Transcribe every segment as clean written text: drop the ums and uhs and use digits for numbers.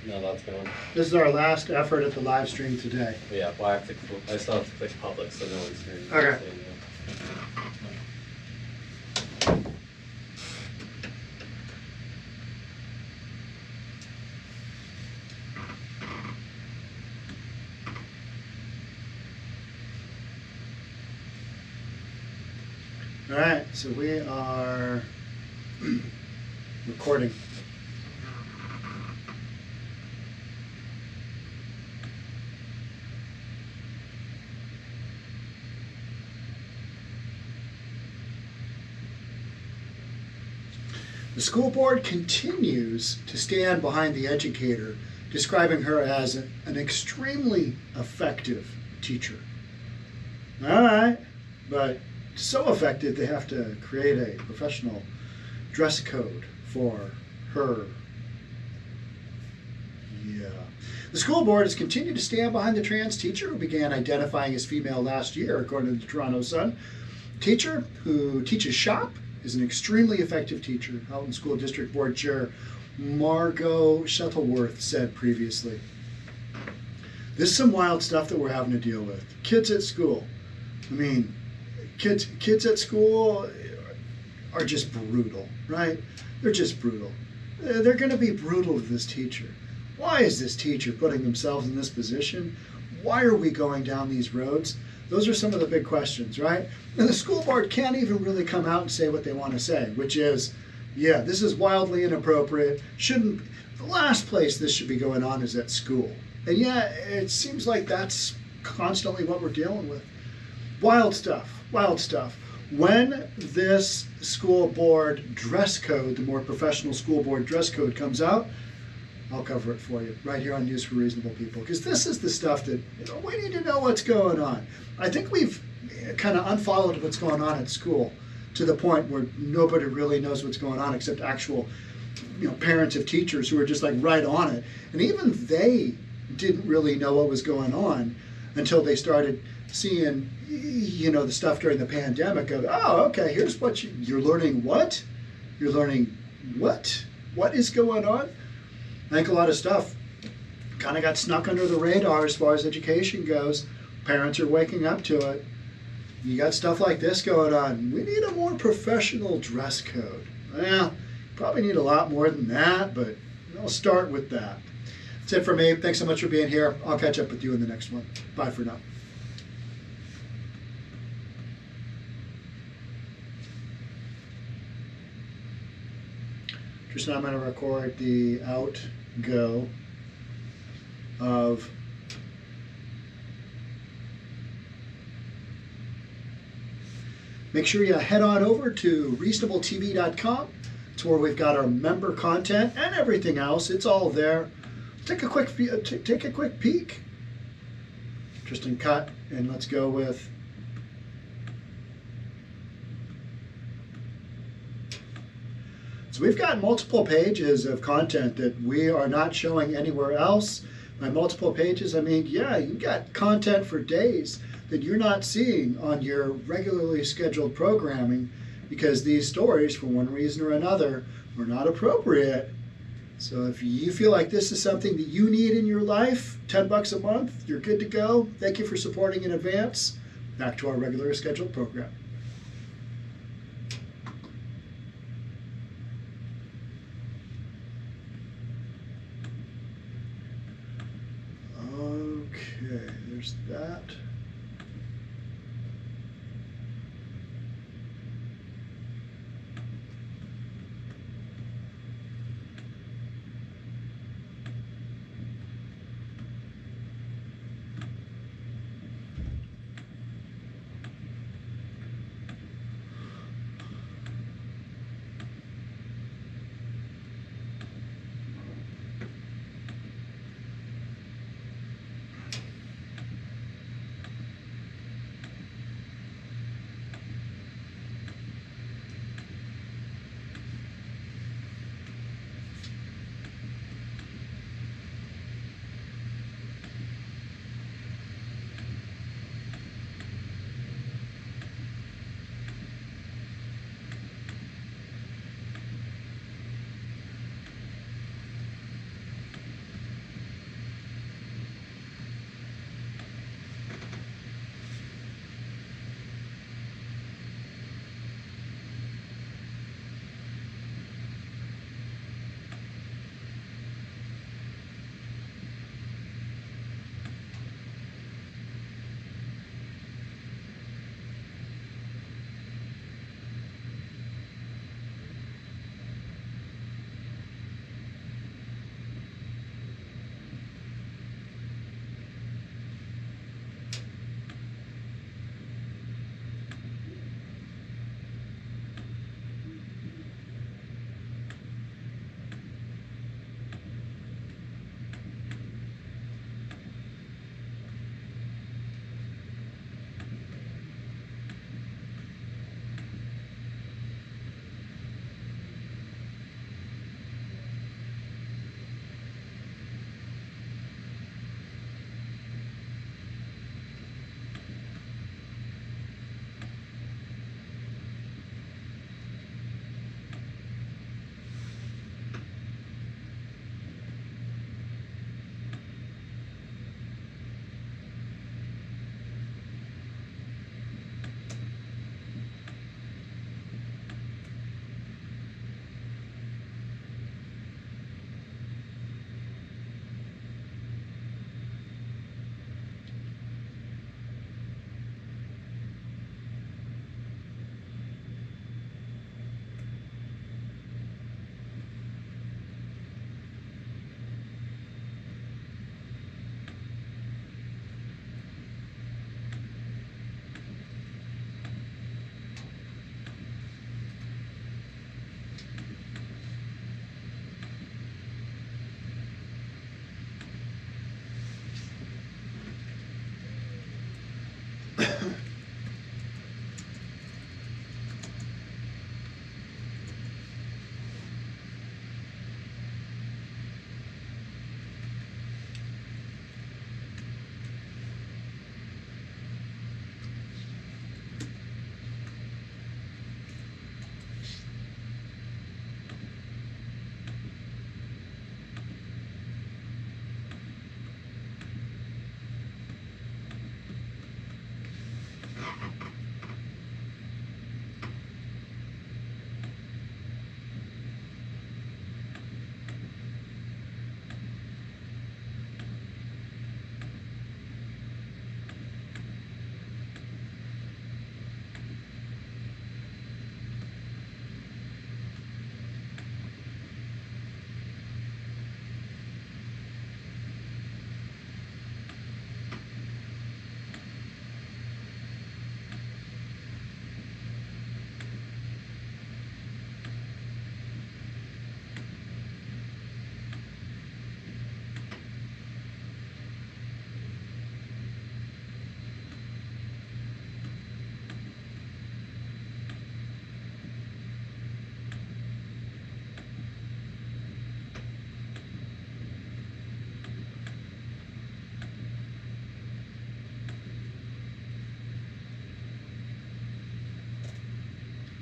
No, that's going. This is our last effort at the live stream today. But yeah, well, I still have to click public so no one's hearing. Okay. All right, so we are recording. The school board continues to stand behind the educator, describing her as an extremely effective teacher. All right, but so effective they have to create a professional dress code for her. Yeah. The school board has continued to stand behind the trans teacher who began identifying as female last year, according to the Toronto Sun. Teacher who teaches shop is an extremely effective teacher, Halton School District Board Chair Margot Shuttleworth said previously. This is some wild stuff that we're having to deal with. Kids at school. I mean, kids at school are just brutal, right? They're just brutal. They're going to be brutal to this teacher. Why is this teacher putting themselves in this position? Why are we going down these roads? Those are some of the big questions, right? And the school board can't even really come out and say what they want to say, which is, yeah, this is wildly inappropriate. Shouldn't, the last place this should be going on is at school. And yeah, it seems like that's constantly what we're dealing with. Wild stuff, wild stuff. When this school board dress code, the more professional school board dress code comes out, I'll cover it for you right here on News for Reasonable People, because this is the stuff that, we need to know what's going on. I think we've kind of unfollowed what's going on at school to the point where nobody really knows what's going on except actual parents of teachers who are just like right on it. And even they didn't really know what was going on until they started seeing the stuff during the pandemic of, oh, okay, here's what you're learning. What? You're learning what? What is going on? I think a lot of stuff kind of got snuck under the radar as far as education goes. Parents are waking up to it. You got stuff like this going on. We need a more professional dress code. Well, probably need a lot more than that, but I'll start with that. That's it for me. Thanks so much for being here. I'll catch up with you in the next one. Bye for now. Just now I'm going to record the outgo of make sure you head on over to reasonabletv.com. It's where we've got our member content and everything else. It's all there. Take a quick peek. Interesting cut, and let's go with so we've got multiple pages of content that we are not showing anywhere else. By multiple pages, I mean, yeah, you've got content for days that you're not seeing on your regularly scheduled programming because these stories, for one reason or another, are not appropriate. So if you feel like this is something that you need in your life, $10 a month, you're good to go. Thank you for supporting in advance. Back to our regularly scheduled program. Okay, there's that.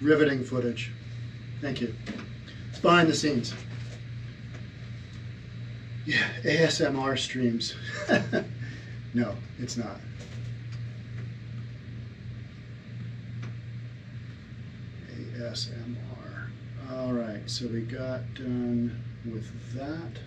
Riveting footage. Thank you. It's behind the scenes. Yeah, ASMR streams. No, it's not. ASMR. All right, so we got done with that.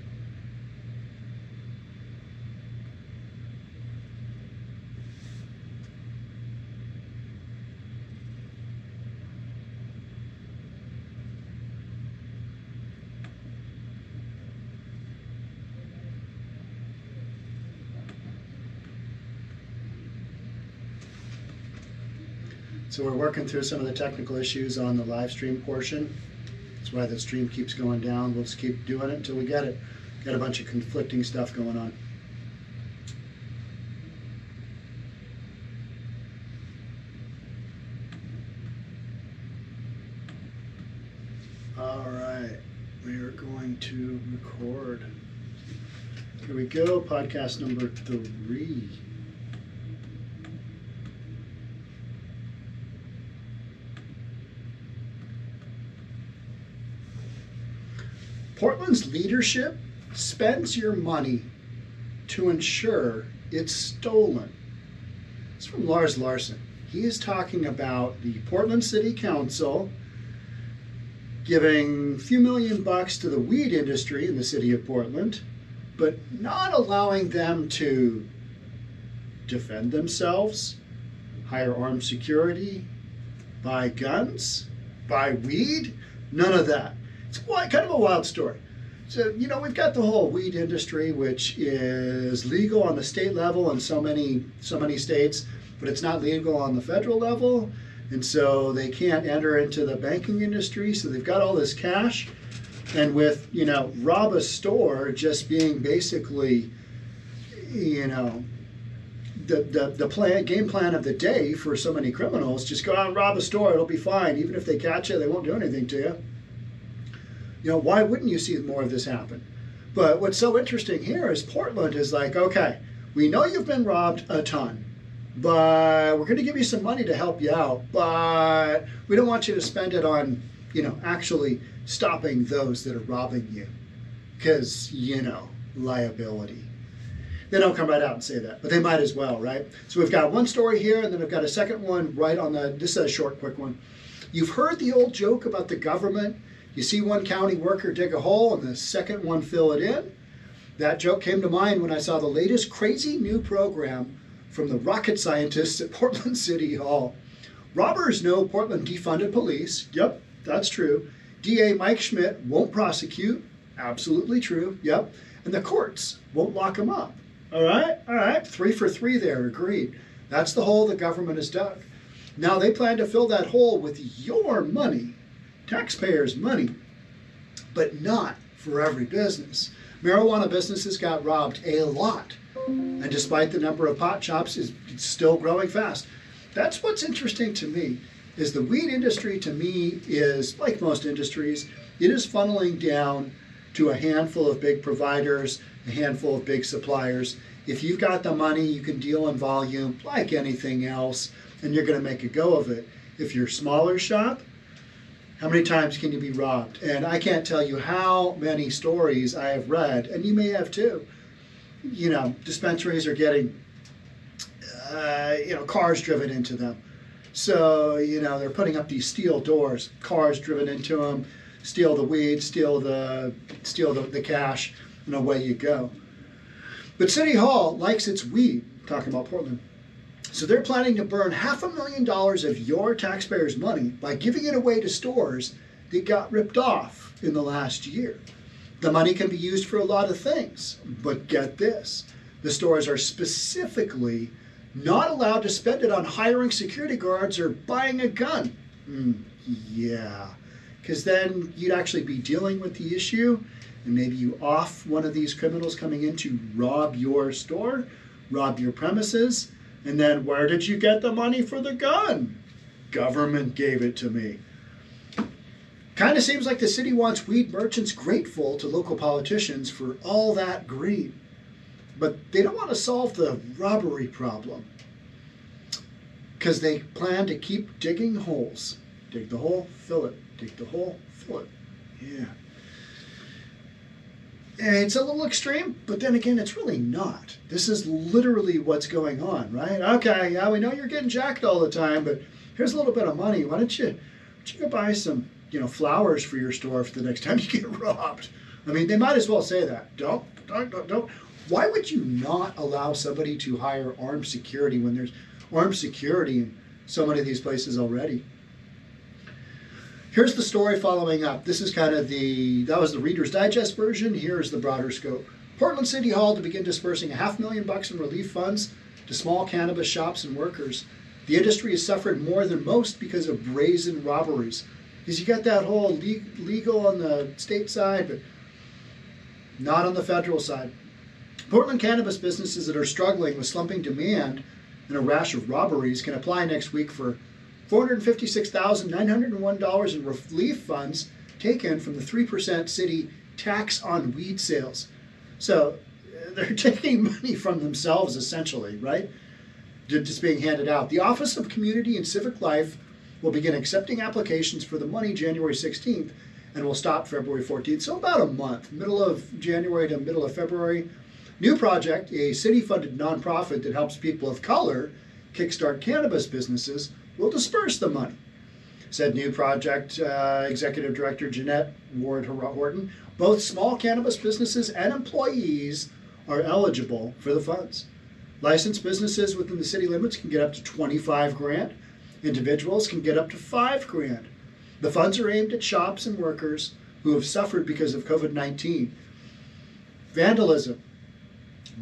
So we're working through some of the technical issues on the live stream portion. That's why the stream keeps going down. We'll just keep doing it until we get it. Got a bunch of conflicting stuff going on. All right, we are going to record. Here we go, podcast number 3. Portland's leadership spends your money to ensure it's stolen. It's from Lars Larson. He is talking about the Portland City Council giving a few $1,000,000 to the weed industry in the city of Portland, but not allowing them to defend themselves, hire armed security, buy guns, buy weed, none of that. It's kind of a wild story. So, we've got the whole weed industry, which is legal on the state level in so many states, but it's not legal on the federal level. And so they can't enter into the banking industry. So they've got all this cash. And with, rob a store just being basically, the game plan of the day for so many criminals, just go out and rob a store, it'll be fine. Even if they catch you, they won't do anything to you. Why wouldn't you see more of this happen? But what's so interesting here is Portland is like, okay, we know you've been robbed a ton, but we're going to give you some money to help you out, but we don't want you to spend it on, actually stopping those that are robbing you. Because, liability. They don't come right out and say that, but they might as well, right? So we've got one story here, and then we've got a second one right on this is a short, quick one. You've heard the old joke about the government. You see one county worker dig a hole and the second one fill it in. That joke came to mind when I saw the latest crazy new program from the rocket scientists at Portland City Hall. Robbers know Portland defunded police. Yep, that's true. DA Mike Schmidt won't prosecute. Absolutely true. Yep. And the courts won't lock them up. All right. 3 for 3 there. Agreed. That's the hole the government has dug. Now they plan to fill that hole with your money. Taxpayers' money, but not for every business. Marijuana businesses got robbed a lot, and despite the number of pot shops, it's still growing fast. That's what's interesting to me, is the weed industry to me is, like most industries, it is funneling down to a handful of big providers, a handful of big suppliers. If you've got the money, you can deal in volume like anything else, and you're going to make a go of it. If you're a smaller shop, how many times can you be robbed? And I can't tell you how many stories I have read, and you may have too. Dispensaries are getting, cars driven into them. So, they're putting up these steel doors, cars driven into them, steal the weed, steal the cash, and away you go. But City Hall likes its weed, talking about Portland. So they're planning to burn $500,000 of your taxpayers' money by giving it away to stores that got ripped off in the last year. The money can be used for a lot of things, but get this. The stores are specifically not allowed to spend it on hiring security guards or buying a gun. Yeah, because then you'd actually be dealing with the issue, and maybe you off one of these criminals coming in to rob your store, rob your premises. And then where did you get the money for the gun? Government gave it to me. Kind of seems like the city wants weed merchants grateful to local politicians for all that greed. But they don't want to solve the robbery problem, because they plan to keep digging holes dig the hole, fill it, dig the hole, fill it. Yeah. It's a little extreme, but then again, it's really not. This is literally what's going on, right? Okay, yeah, we know you're getting jacked all the time, but here's a little bit of money. Why don't you go buy some, flowers for your store for the next time you get robbed? I mean, they might as well say that. Don't. Why would you not allow somebody to hire armed security when there's armed security in so many of these places already? Here's the story following up. This is kind of that was the Reader's Digest version. Here's the broader scope. Portland City Hall to begin dispersing $500,000 in relief funds to small cannabis shops and workers. The industry has suffered more than most because of brazen robberies. Because you got that whole legal on the state side, but not on the federal side. Portland cannabis businesses that are struggling with slumping demand and a rash of robberies can apply next week for $456,901 in relief funds taken from the 3% city tax on weed sales. So they're taking money from themselves, essentially, right? Just being handed out. The Office of Community and Civic Life will begin accepting applications for the money January 16th and will stop February 14th. So about a month, middle of January to middle of February. New Project, a city-funded nonprofit that helps people of color kickstart cannabis businesses, will disperse the money, said New Project Executive Director Jeanette Ward-Horton. Both small cannabis businesses and employees are eligible for the funds. Licensed businesses within the city limits can get up to $25,000. Individuals can get up to $5,000. The funds are aimed at shops and workers who have suffered because of COVID-19. Vandalism,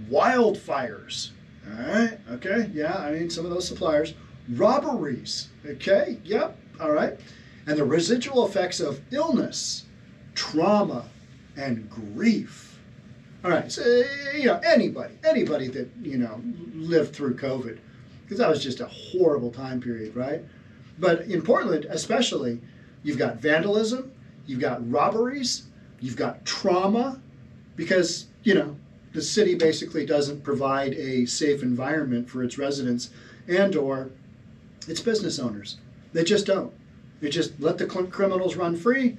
wildfires, all right, okay, yeah, I mean, some of those suppliers, robberies, okay, yep, all right, and the residual effects of illness, trauma, and grief. All right, so, anybody that, lived through COVID, because that was just a horrible time period, right? But in Portland, especially, you've got vandalism, you've got robberies, you've got trauma, because, the city basically doesn't provide a safe environment for its residents and or its business owners. They just don't. They just let the criminals run free,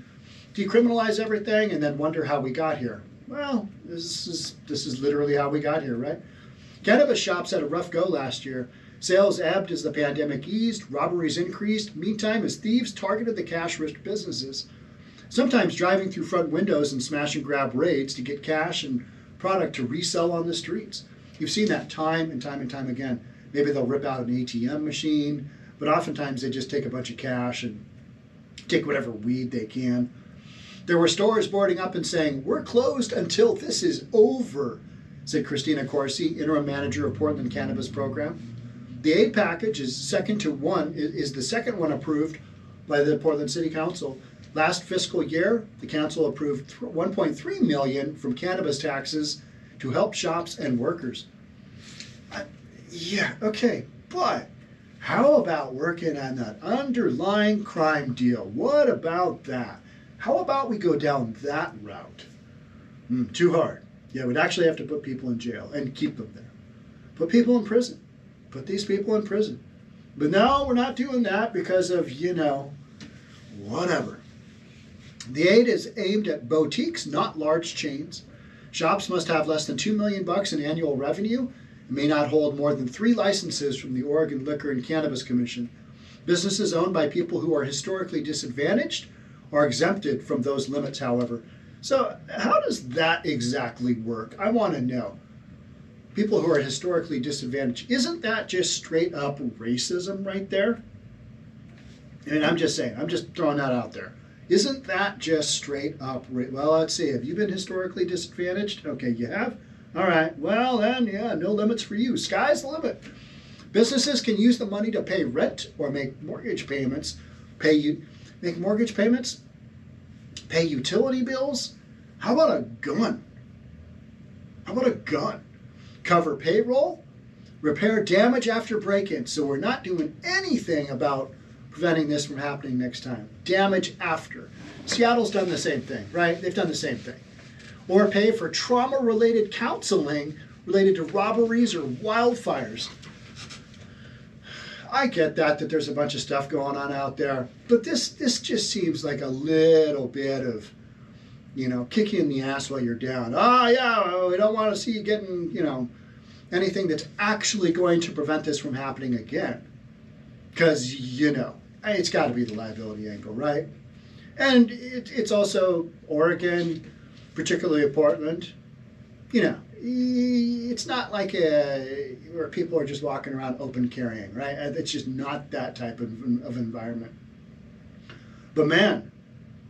decriminalize everything, and then wonder how we got here. Well, this is literally how we got here, right? Cannabis shops had a rough go last year. Sales ebbed as the pandemic eased, robberies increased, meantime as thieves targeted the cash-rich businesses, sometimes driving through front windows and smash and grab raids to get cash and product to resell on the streets. You've seen that time and time and time again. Maybe they'll rip out an ATM machine, but oftentimes they just take a bunch of cash and take whatever weed they can. There were stores boarding up and saying, "We're closed until this is over," said Christina Corsi, interim manager of Portland Cannabis Program. The aid package is the second one approved by the Portland City Council. Last fiscal year, the council approved $1.3 million from cannabis taxes to help shops and workers. Yeah, okay, but how about working on that underlying crime deal? What about that? How about we go down that route? Too hard. Yeah, we'd actually have to put people in jail and keep them there. Put people in prison. Put these people in prison. But no, we're not doing that because of, whatever. The aid is aimed at boutiques, not large chains. Shops must have less than $2 million in annual revenue and may not hold more than 3 licenses from the Oregon Liquor and Cannabis Commission. Businesses owned by people who are historically disadvantaged are exempted from those limits, however. So how does that exactly work? I want to know. People who are historically disadvantaged, isn't that just straight up racism right there? And I'm just saying, I'm just throwing that out there. Isn't that just straight up, well, let's see, have you been historically disadvantaged? Okay, you have? All right, well then, yeah, no limits for you. Sky's the limit. Businesses can use the money to pay rent or make mortgage payments, make mortgage payments, pay utility bills. How about a gun? How about a gun? Cover payroll, repair damage after break-in. So we're not doing anything about preventing this from happening next time. Damage after. Seattle's done the same thing, right? They've done the same thing. Or pay for trauma-related counseling related to robberies or wildfires. I get that there's a bunch of stuff going on out there, but this just seems like a little bit of, kick you in the ass while you're down. Oh yeah, we don't want to see you getting, anything that's actually going to prevent this from happening again. Because, it's got to be the liability angle, right? And it's also Oregon, particularly Portland. It's not like where people are just walking around open carrying, right? It's just not that type of environment. But man,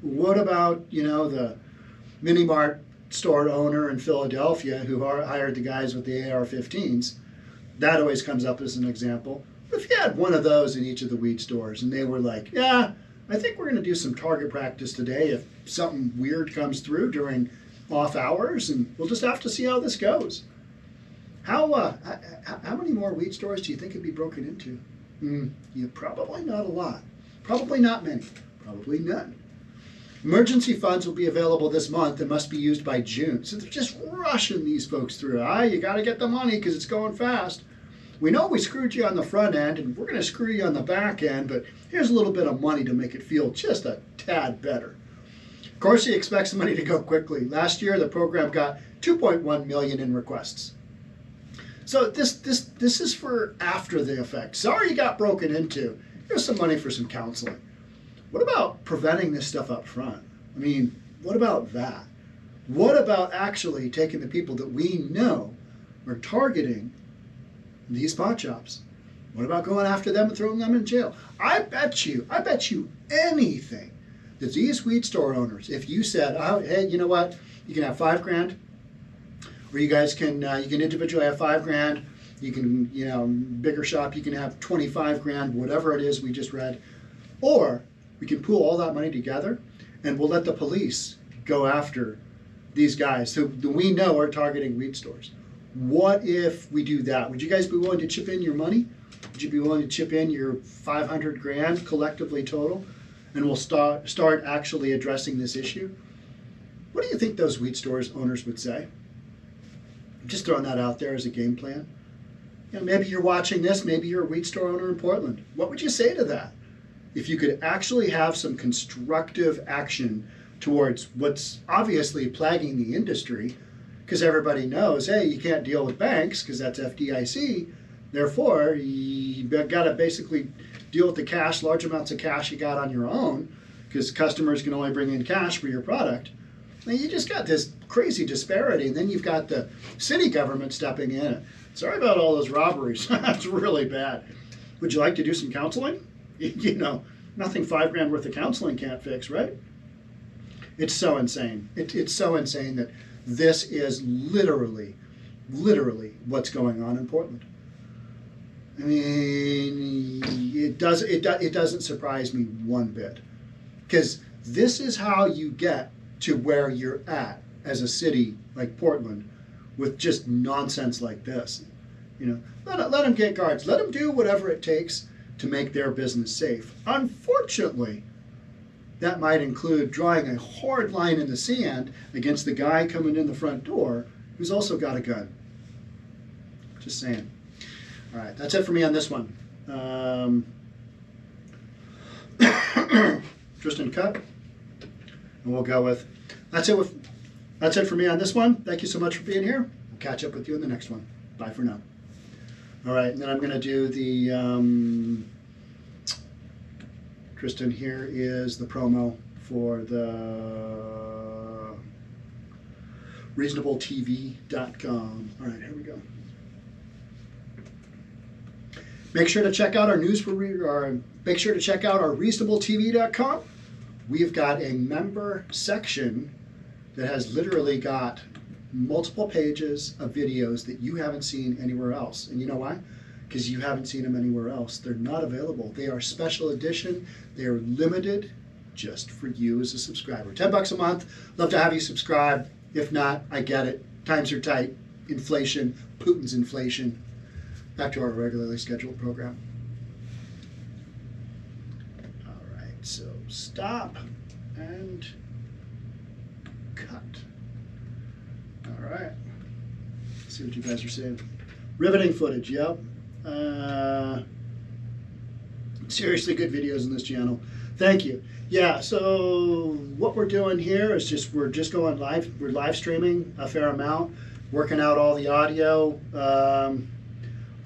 what about, the mini mart store owner in Philadelphia who hired the guys with the AR-15s? That always comes up as an example. If you had one of those in each of the weed stores and they were like, yeah, I think we're going to do some target practice today if something weird comes through during off hours, and we'll just have to see how this goes. How many more weed stores do you think could be broken into? Yeah, probably not a lot. Probably not many. Probably none. Emergency funds will be available this month and must be used by June. So they're just rushing these folks through. You got to get the money because it's going fast. We know we screwed you on the front end and we're going to screw you on the back end, but here's a little bit of money to make it feel just a tad better. Of course, he expects the money to go quickly. Last year, the program got $2.1 million in requests. So this is for after the effect. Sorry you got broken into. Here's some money for some counseling. What about preventing this stuff up front? I mean, what about that? What about actually taking the people that we know are targeting these pot shops? What about going after them and throwing them in jail? I bet you anything that these weed store owners, if you said, oh, hey, you know what, you can have $5,000, or you guys can you can individually have $5,000, you can, bigger shop, you can have $25,000, whatever it is we just read, or we can pool all that money together and we'll let the police go after these guys who we know are targeting weed stores. What if we do that? Would you guys be willing to chip in your money? Would you be willing to chip in your $500,000 collectively total? And we'll start actually addressing this issue. What do you think those weed stores owners would say? I'm just throwing that out there as a game plan. Maybe you're watching this, maybe you're a weed store owner in Portland. What would you say to that? If you could actually have some constructive action towards what's obviously plaguing the industry, because everybody knows, hey, you can't deal with banks because that's FDIC. Therefore, you got to basically deal with the cash, large amounts of cash you got on your own, because customers can only bring in cash for your product. And you just got this crazy disparity. And then you've got the city government stepping in. Sorry about all those robberies. That's really bad. Would you like to do some counseling? Nothing $5,000 worth of counseling can't fix, right? It's so insane. It's so insane that this is literally what's going on in Portland. I mean, it doesn't surprise me one bit, because this is how you get to where you're at as a city like Portland with just nonsense like this. Let them get guards. Let them do whatever it takes to make their business safe. Unfortunately, that might include drawing a hard line in the sand against the guy coming in the front door who's also got a gun. Just saying. All right, that's it for me on this one. Tristan cut, and we'll go with that's it for me on this one. Thank you so much for being here. We'll catch up with you in the next one. Bye for now. All right, and then I'm going to do the Tristan, here is the promo for the reasonabletv.com. All right, here we go. Make sure to check out our make sure to check out our reasonabletv.com. We've got a member section that has literally got multiple pages of videos that you haven't seen anywhere else. And you know why? Because you haven't seen them anywhere else. They're not available. They are special edition. They are limited just for you as a subscriber. $10 a month. Love to have you subscribe. If not, I get it. Times are tight. Inflation. Putin's inflation. Back to our regularly scheduled program. All right, so stop and cut. All right. Let's see what you guys are saying. Riveting footage, yep. Seriously good videos on this channel. Thank you. Yeah, so what we're doing here is we're just going live. We're live streaming a fair amount, working out all the audio.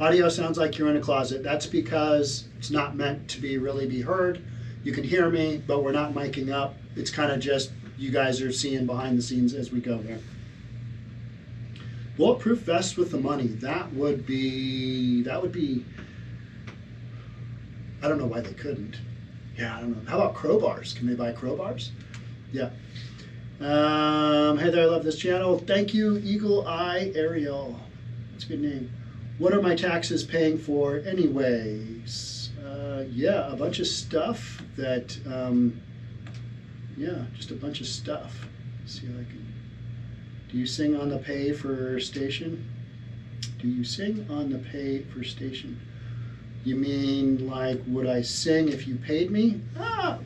Audio sounds like you're in a closet. That's because it's not meant to really be heard. You can hear me, but we're not miking up. It's kind of just you guys are seeing behind the scenes as we go there. Bulletproof vest with the money. That would be, I don't know why they couldn't. Yeah, I don't know. How about crowbars? Can they buy crowbars? Yeah. Hey there, I love this channel. Thank you, Eagle Eye Ariel. That's a good name. What are my taxes paying for anyways? Yeah, a bunch of stuff that, yeah, just a bunch of stuff. Let's see if I can. Do you sing on the pay for station? Do you sing on the pay for station? You mean like, would I sing if you paid me?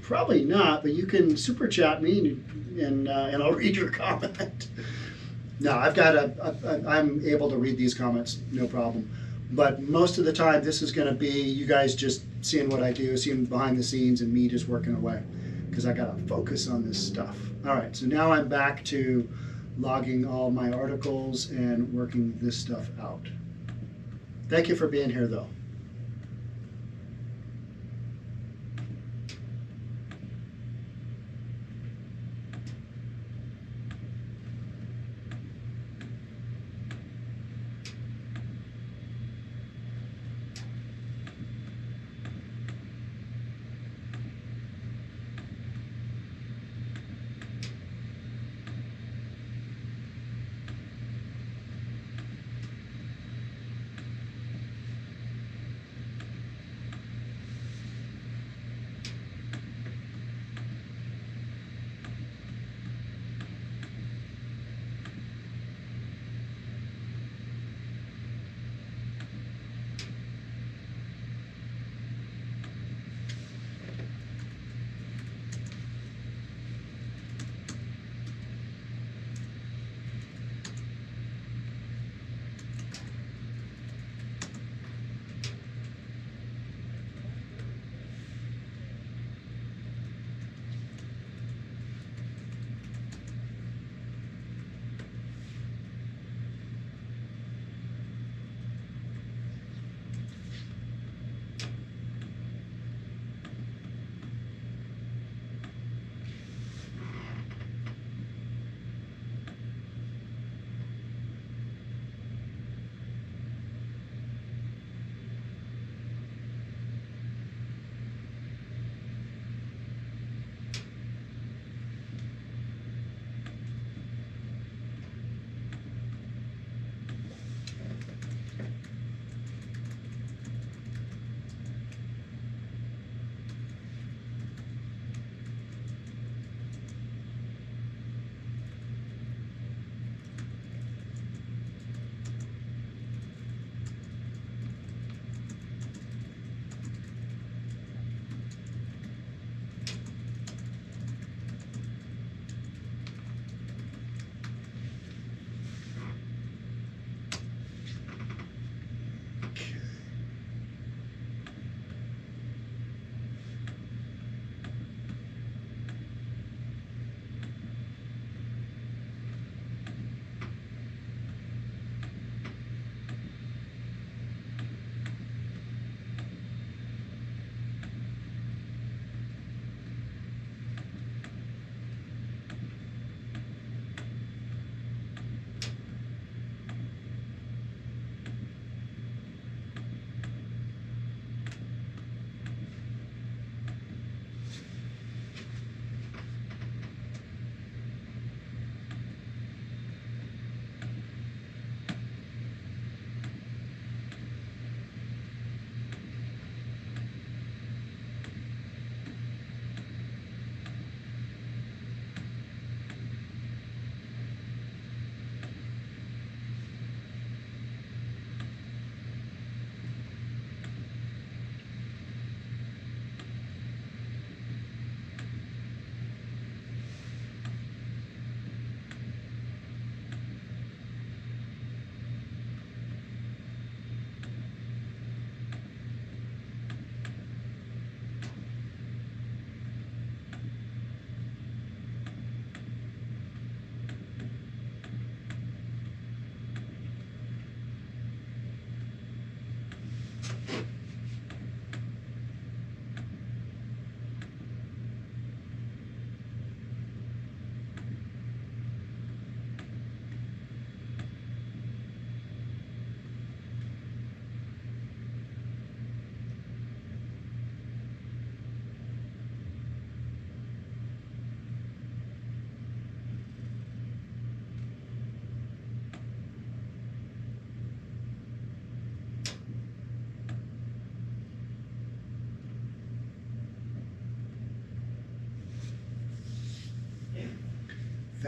Probably not, but you can super chat me and I'll read your comment. No, I'm able to read these comments, no problem. But most of the time, this is going to be you guys just seeing what I do, seeing behind the scenes, and me just working away because I got to focus on this stuff. All right, so now I'm back to logging all my articles and working this stuff out. Thank you for being here, though.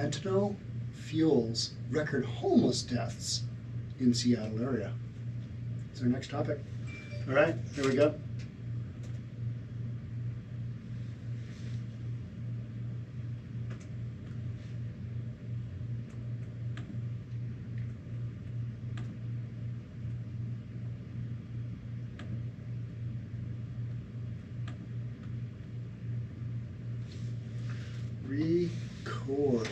Fentanyl fuels record homeless deaths in Seattle area. That's our next topic. All right, here we go. Record.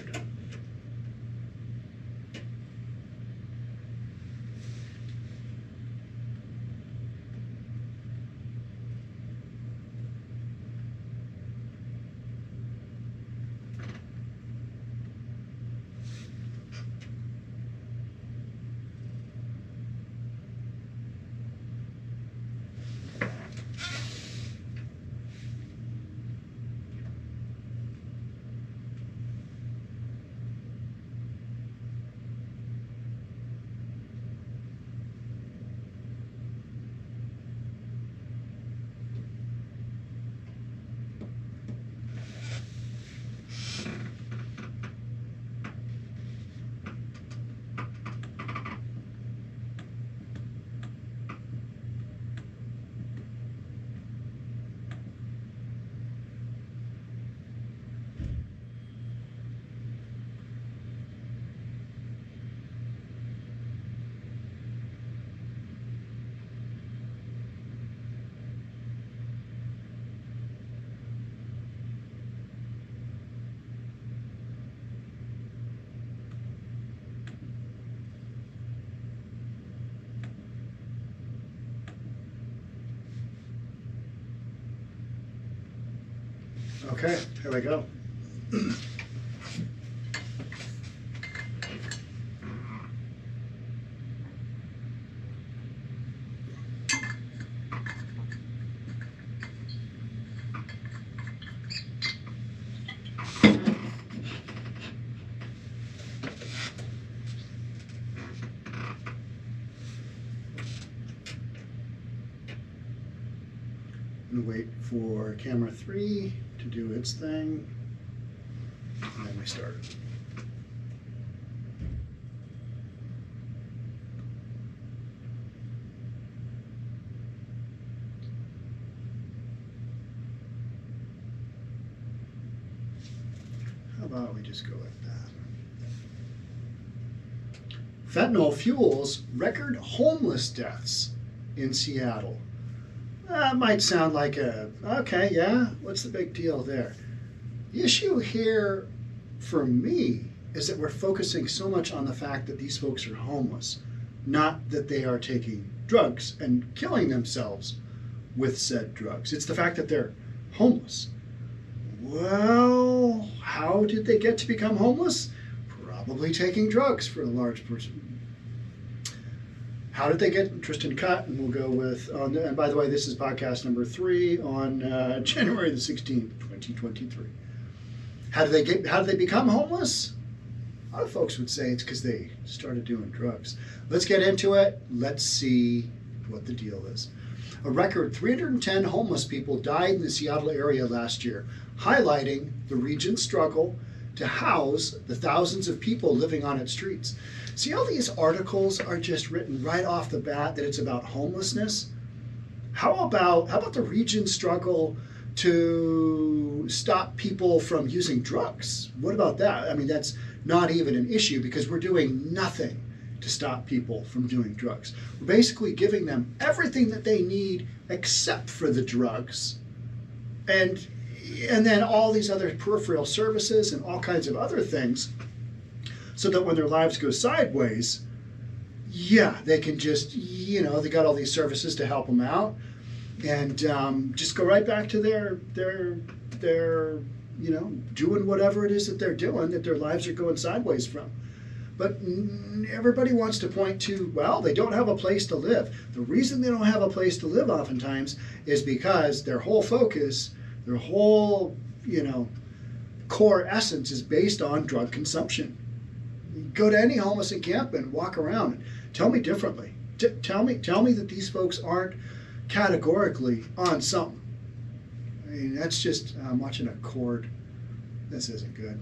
Okay, here we go. I'm gonna wait for camera 3 to do its thing, and then we start. How about we just go like that? Fentanyl fuels record homeless deaths in Seattle. That might sound like okay, yeah, what's the big deal there? The issue here for me is that we're focusing so much on the fact that these folks are homeless, not that they are taking drugs and killing themselves with said drugs. It's the fact that they're homeless. Well, how did they get to become homeless? Probably taking drugs for a large person. How did they get interest in cut? And we'll go with, and by the way, this is podcast number 3 on January the 16th, 2023. How did they become homeless? A lot of folks would say it's because they started doing drugs. Let's get into it. Let's see what the deal is. A record 310 homeless people died in the Seattle area last year, highlighting the region's struggle to house the thousands of people living on its streets. See how these articles are just written right off the bat that it's about homelessness? How about the region's struggle to stop people from using drugs? What about that? I mean, that's not even an issue because we're doing nothing to stop people from doing drugs. We're basically giving them everything that they need except for the drugs. And then all these other peripheral services and all kinds of other things, so that when their lives go sideways, yeah, they can just, they got all these services to help them out, and just go right back to their doing whatever it is that they're doing, that their lives are going sideways from. But everybody wants to point to, well, they don't have a place to live. The reason they don't have a place to live oftentimes is because their whole focus, their whole, core essence is based on drug consumption. Go to any homeless encampment, walk around, and tell me differently. Tell me that these folks aren't categorically on something. I mean, that's just, I'm watching a cord. This isn't good.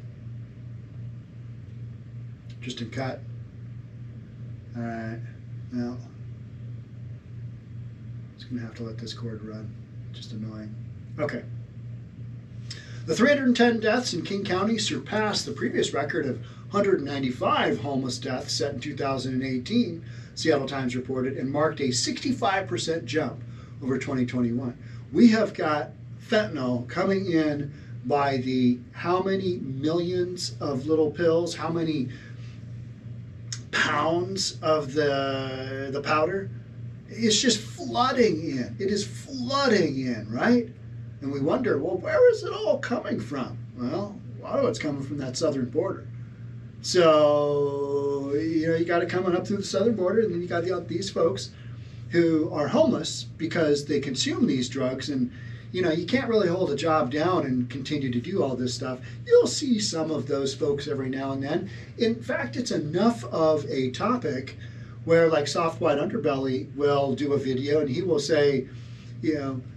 Just in cut. All right. Well, just going to have to let this cord run. Just annoying. Okay. The 310 deaths in King County surpassed the previous record of 195 homeless deaths set in 2018, Seattle Times reported, and marked a 65% jump over 2021. We have got fentanyl coming in by the how many millions of little pills, how many pounds of the powder. It's just flooding in. It is flooding in, right? And we wonder, well, where is it all coming from? Well, a lot of it's coming from that southern border. So, you got it coming up through the southern border, and then you got these folks who are homeless because they consume these drugs, and you can't really hold a job down and continue to do all this stuff. You'll see some of those folks every now and then. In fact, it's enough of a topic where, like, Soft White Underbelly will do a video and he will say,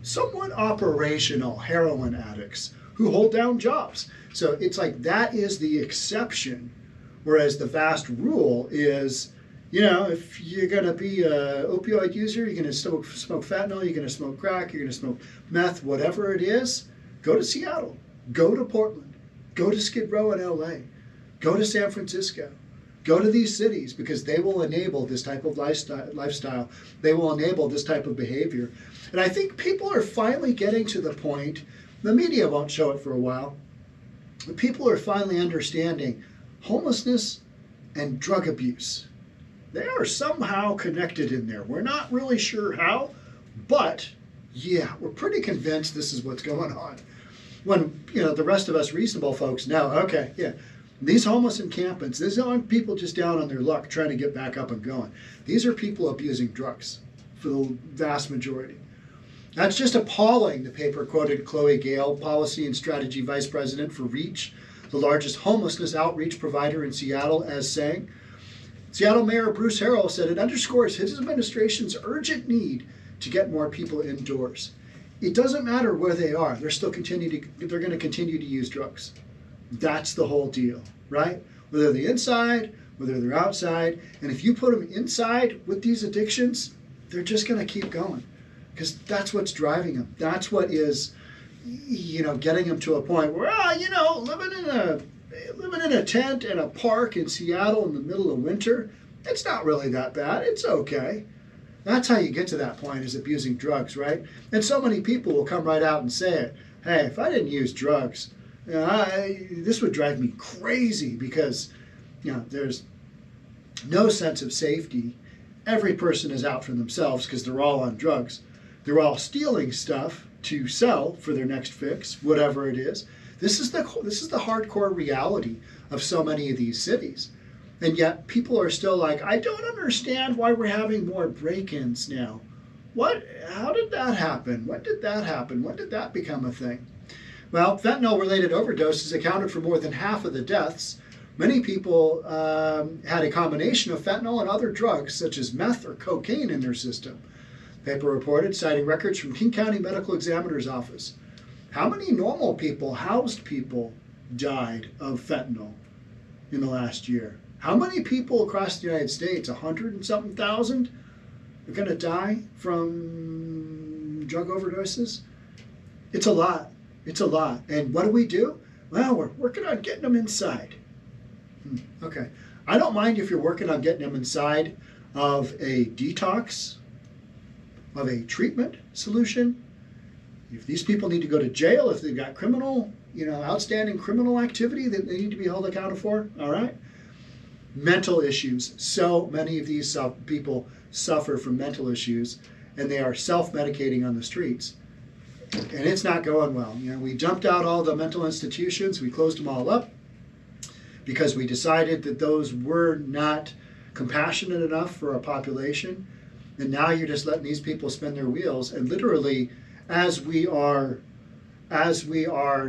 somewhat operational heroin addicts who hold down jobs. So it's like that is the exception, whereas the vast rule is, if you're going to be an opioid user, you're going to smoke fentanyl, you're going to smoke crack, you're going to smoke meth, whatever it is, go to Seattle, go to Portland, go to Skid Row in LA, go to San Francisco, go to these cities, because they will enable this type of lifestyle. They will enable this type of behavior. And I think people are finally getting to the point, the media won't show it for a while, but people are finally understanding homelessness and drug abuse. They are somehow connected in there. We're not really sure how, but yeah, we're pretty convinced this is what's going on. When, the rest of us reasonable folks know, okay, yeah, these homeless encampments, these aren't people just down on their luck trying to get back up and going. These are people abusing drugs for the vast majority. That's just appalling, the paper quoted Chloe Gale, Policy and Strategy Vice President for REACH, the largest homelessness outreach provider in Seattle, as saying. Seattle Mayor Bruce Harrell said it underscores his administration's urgent need to get more people indoors. It doesn't matter where they are, they're going to continue to use drugs. That's the whole deal, right? Whether they're inside, whether they're outside, and if you put them inside with these addictions, they're just going to keep going. Because that's what's driving them. That's what is, getting them to a point where, living in a tent in a park in Seattle in the middle of winter, it's not really that bad. It's okay. That's how you get to that point, is abusing drugs, right? And so many people will come right out and say it. Hey, if I didn't use drugs, this would drive me crazy, because, there's no sense of safety. Every person is out for themselves because they're all on drugs. They're all stealing stuff to sell for their next fix, whatever it is. This is the hardcore reality of so many of these cities. And yet people are still like, I don't understand why we're having more break-ins now. How did that happen? When did that happen? When did that become a thing? Well, fentanyl-related overdoses accounted for more than half of the deaths. Many people had a combination of fentanyl and other drugs, such as meth or cocaine, in their system. The paper reported, citing records from King County Medical Examiner's Office. How many normal people, housed people, died of fentanyl in the last year? How many people across the United States, 100 and something thousand, are going to die from drug overdoses? It's a lot. It's a lot. And what do? Well, we're working on getting them inside. Okay. I don't mind if you're working on getting them inside of a detox, of a treatment solution. If these people need to go to jail, if they've got outstanding criminal activity that they need to be held accountable for, all right? Mental issues. So many of these people suffer from mental issues, and they are self-medicating on the streets. And it's not going well. We dumped out all the mental institutions. We closed them all up because we decided that those were not compassionate enough for our population. And now you're just letting these people spin their wheels. And literally, as we are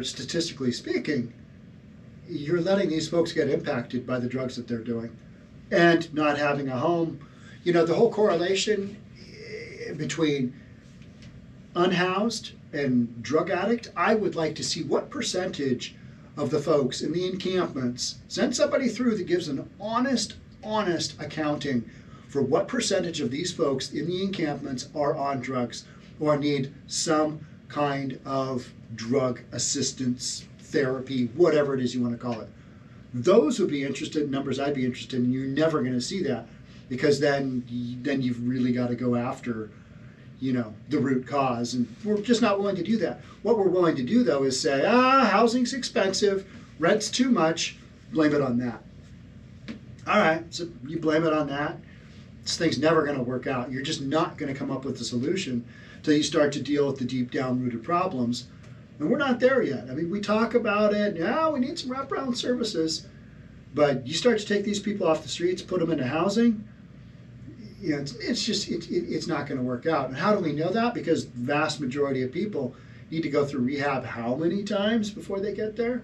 statistically speaking, you're letting these folks get impacted by the drugs that they're doing and not having a home. The whole correlation between unhoused and drug addict, I would like to see what percentage of the folks in the encampments, send somebody through that gives an honest accounting for what percentage of these folks in the encampments are on drugs or need some kind of drug assistance, therapy, whatever it is you want to call it. Those would be interested in numbers I'd be interested in. You're never going to see that because then you've really got to go after, the root cause. And we're just not willing to do that. What we're willing to do, though, is say, housing's expensive, rent's too much, blame it on that. All right, so you blame it on that. This thing's never going to work out. You're just not going to come up with a solution until you start to deal with the deep down-rooted problems. And we're not there yet. I mean, we talk about it. Yeah, we need some wraparound services. But you start to take these people off the streets, put them into housing, it's not going to work out. And how do we know that? Because the vast majority of people need to go through rehab how many times before they get there?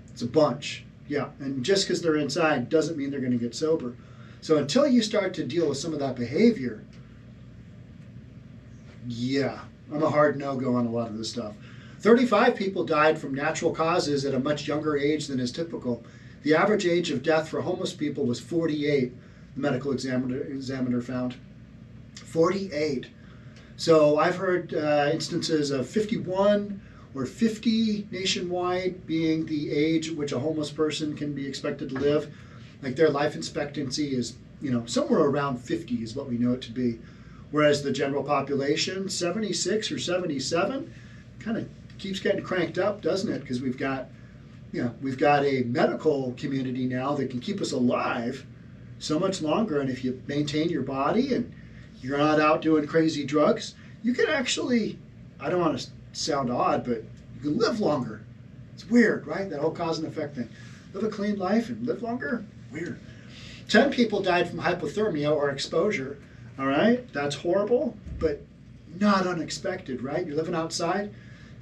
It's a bunch. Yeah, and just because they're inside doesn't mean they're going to get sober. So until you start to deal with some of that behavior, yeah, I'm a hard no-go on a lot of this stuff. 35 people died from natural causes at a much younger age than is typical. The average age of death for homeless people was 48, the medical examiner found. 48. So I've heard instances of 51 or 50 nationwide being the age at which a homeless person can be expected to live. Like their life expectancy is, somewhere around 50 is what we know it to be. Whereas the general population, 76 or 77, kind of keeps getting cranked up, doesn't it? Because we've got a medical community now that can keep us alive so much longer. And if you maintain your body and you're not out doing crazy drugs, you can actually, I don't want to sound odd, but you can live longer. It's weird, right? That whole cause and effect thing. Live a clean life and live longer? Weird. 10 people died from hypothermia or exposure. All right? That's horrible, but not unexpected, right? You're living outside.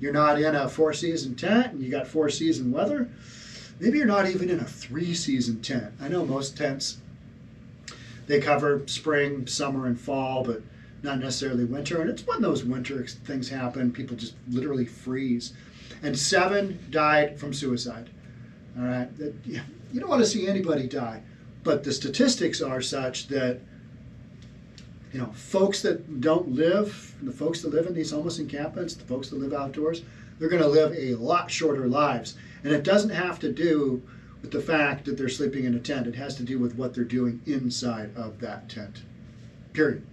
You're not in a 4-season tent and you got 4-season weather. Maybe you're not even in a 3-season tent. I know most tents, they cover spring, summer, and fall, but not necessarily winter. And it's when those winter things happen, people just literally freeze. And 7 died from suicide. All right? You don't want to see anybody die. But the statistics are such that, folks that don't live, the folks that live in these homeless encampments, the folks that live outdoors, they're going to live a lot shorter lives. And it doesn't have to do with the fact that they're sleeping in a tent. It has to do with what they're doing inside of that tent. Period.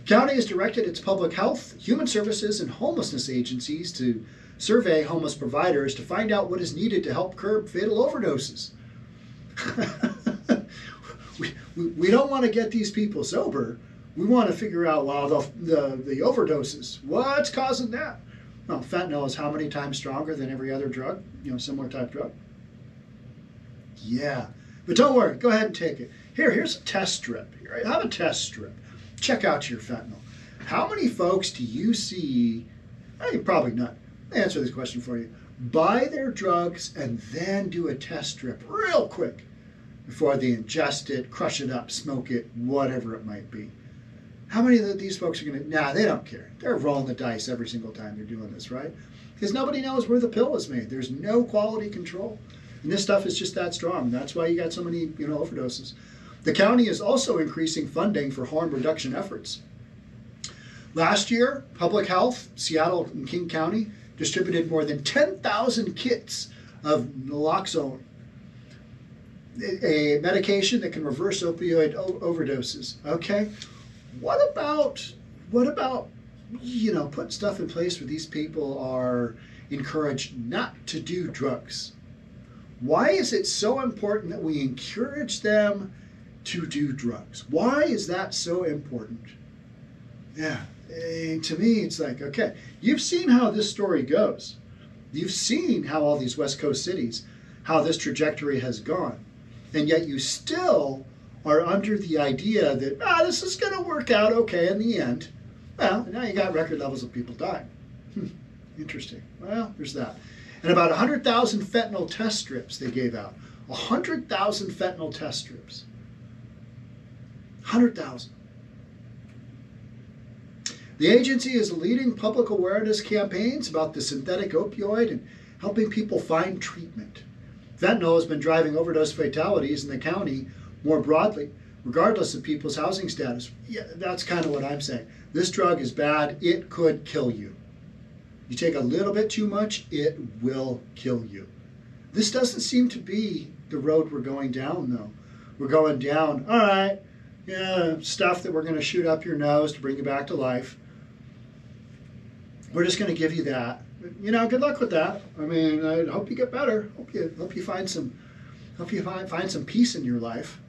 County has directed its public health, human services, and homelessness agencies to survey homeless providers to find out what is needed to help curb fatal overdoses. We don't want to get these people sober. We want to figure out, the overdoses. What's causing that? Well, fentanyl is how many times stronger than every other drug, similar type drug? Yeah. But don't worry. Go ahead and take it. Here's a test strip. Here, have a test strip. Check out your fentanyl. How many folks do you see, probably not, answer this question for you, buy their drugs and then do a test strip real quick before they ingest it, crush it up, smoke it, whatever it might be? How many of these folks are going to, they don't care. They're rolling the dice every single time they're doing this, right? Because nobody knows where the pill is made. There's no quality control. And this stuff is just that strong. That's why you got so many, overdoses. The county is also increasing funding for harm reduction efforts. Last year, Public Health, Seattle and King County, distributed more than 10,000 kits of naloxone, a medication that can reverse opioid overdoses. Okay, what about putting stuff in place where these people are encouraged not to do drugs? Why is it so important that we encourage them to do drugs? Why is that so important? Yeah, to me, it's like, okay, you've seen how this story goes. You've seen how all these West Coast cities, how this trajectory has gone. And yet you still are under the idea that, this is going to work out okay in the end. Well, now you got record levels of people dying. Interesting. Well, there's that. And about 100,000 fentanyl test strips they gave out. 100,000 fentanyl test strips. 100,000. The agency is leading public awareness campaigns about the synthetic opioid and helping people find treatment. Fentanyl has been driving overdose fatalities in the county more broadly, regardless of people's housing status. Yeah, that's kind of what I'm saying. This drug is bad. It could kill you. You take a little bit too much, it will kill you. This doesn't seem to be the road we're going down, though. We're going down, all right, yeah, stuff that we're going to shoot up your nose to bring you back to life. We're just going to give you that. Good luck with that. I mean, I hope you get better. Hope you find some peace in your life.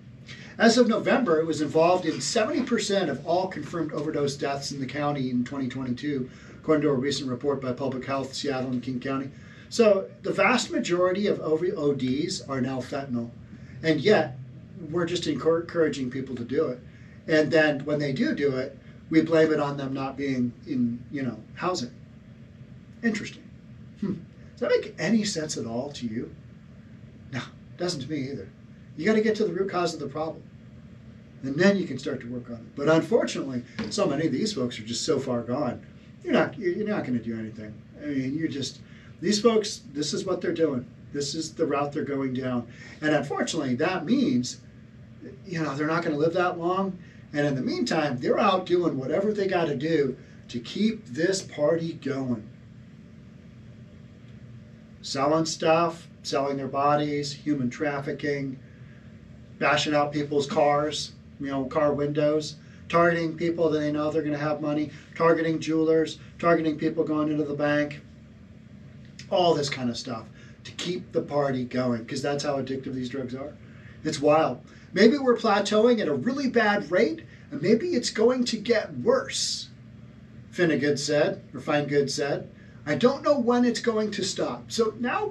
As of November, it was involved in 70% of all confirmed overdose deaths in the county in 2022, according to a recent report by Public Health Seattle and King County. So the vast majority of ODs are now fentanyl, and yet we're just encouraging people to do it. And then when they do it, we blame it on them not being in, housing. Interesting. Does that make any sense at all to you? No, it doesn't to me either. You got to get to the root cause of the problem, and then you can start to work on it. But unfortunately, so many of these folks are just so far gone. You're not going to do anything. I mean, these folks. This is what they're doing. This is the route they're going down, and unfortunately, that means, they're not going to live that long. And in the meantime, they're out doing whatever they got to do to keep this party going. Selling stuff, selling their bodies, human trafficking, bashing out people's cars, car windows, targeting people that they know they're going to have money, targeting jewelers, targeting people going into the bank, all this kind of stuff to keep the party going, because that's how addictive these drugs are. It's wild. Maybe we're plateauing at a really bad rate, and maybe it's going to get worse, Finegood said. I don't know when it's going to stop. So now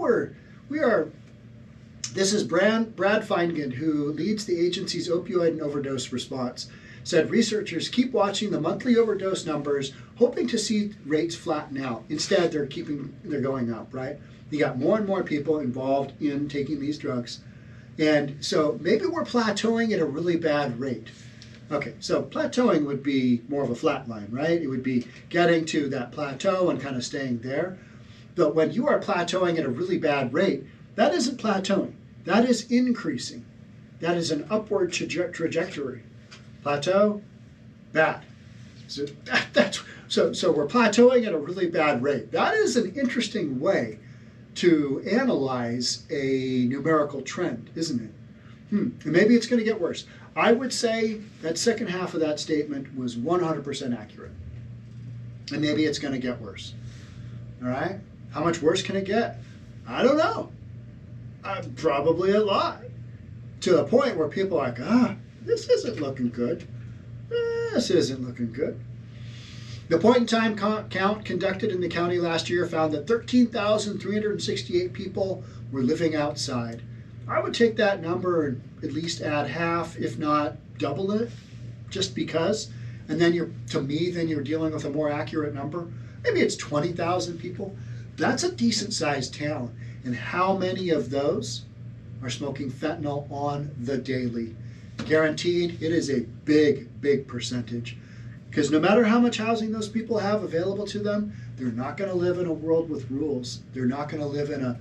this is Brad Finegood, who leads the agency's opioid and overdose response, said researchers keep watching the monthly overdose numbers, hoping to see rates flatten out. Instead, they're going up, right? You got more and more people involved in taking these drugs. And so maybe we're plateauing at a really bad rate. Okay, so plateauing would be more of a flat line, right? It would be getting to that plateau and kind of staying there. But when you are plateauing at a really bad rate, that isn't plateauing. That is increasing. That is an upward trajectory. Plateau, bad. So we're plateauing at a really bad rate. That is an interesting way to analyze a numerical trend, isn't it? And maybe it's going to get worse. I would say that second half of that statement was 100% accurate. And maybe it's going to get worse. All right? How much worse can it get? I don't know. Probably a lot. To the point where people are like, this isn't looking good. This isn't looking good. The point-in-time count conducted in the county last year found that 13,368 people were living outside. I would take that number and at least add half, if not double it, just because. And then you're dealing with a more accurate number. Maybe it's 20,000 people. That's a decent-sized town. And how many of those are smoking fentanyl on the daily? Guaranteed, it is a big, big percentage. Because no matter how much housing those people have available to them, they're not going to live in a world with rules. They're not going to live in a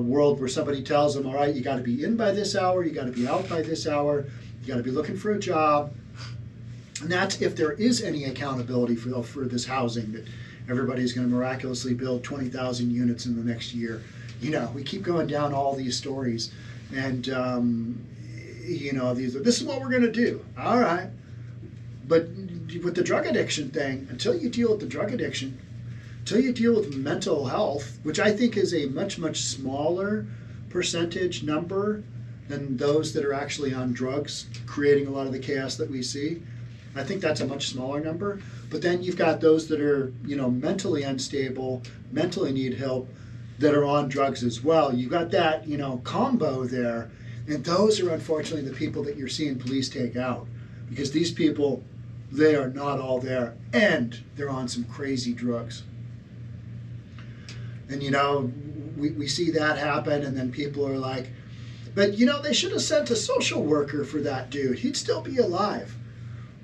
world where somebody tells them, all right, you got to be in by this hour, you got to be out by this hour, you got to be looking for a job. And that's if there is any accountability for this housing, that everybody's going to miraculously build 20,000 units in the next year. We keep going down all these stories, and this is what we're going to do. All right. But with the drug addiction thing, until you deal with the drug addiction, until you deal with mental health, which I think is a much, much smaller percentage number than those that are actually on drugs, creating a lot of the chaos that we see. I think that's a much smaller number. But then you've got those that are, mentally unstable, mentally need help, that are on drugs as well. You've got that, combo there. And those are unfortunately the people that you're seeing police take out. Because these people, they are not all there, and they're on some crazy drugs. And we see that happen, and then people are like, but they should have sent a social worker for that dude. He'd still be alive.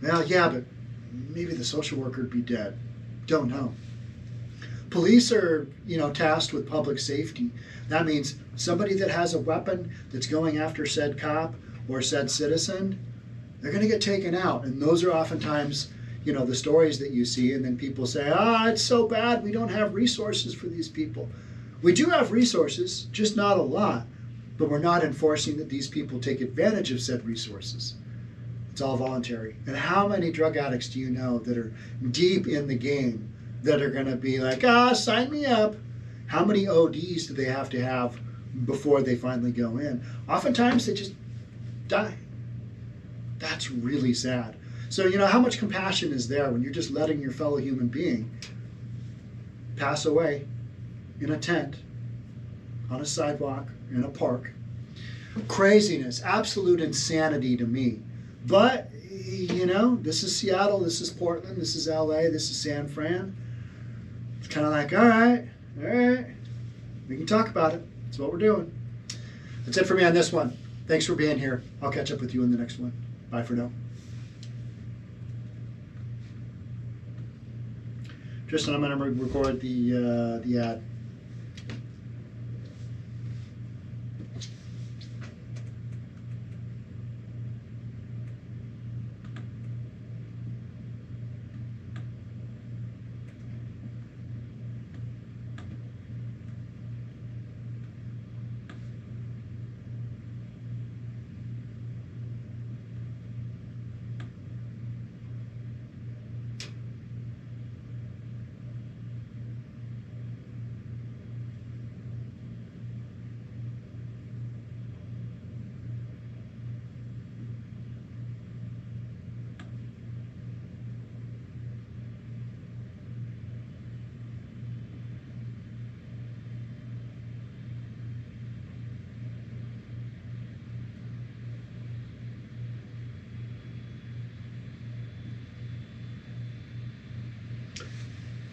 Well, yeah, but maybe the social worker would be dead. Don't know. Police are, tasked with public safety. That means somebody that has a weapon that's going after said cop or said citizen, they're going to get taken out. And those are oftentimes, the stories that you see. And then people say, it's so bad. We don't have resources for these people. We do have resources, just not a lot. But we're not enforcing that these people take advantage of said resources. It's all voluntary. And how many drug addicts do you know that are deep in the game that are going to be like, sign me up? How many ODs do they have to have before they finally go in? Oftentimes they just die. That's really sad. So, how much compassion is there when you're just letting your fellow human being pass away in a tent, on a sidewalk, in a park? Craziness, absolute insanity to me. But, this is Seattle, this is Portland, this is LA, this is San Fran. It's kind of like, all right, we can talk about it. That's what we're doing. That's it for me on this one. Thanks for being here. I'll catch up with you in the next one. Bye for now. Tristan, I'm going to record the ad.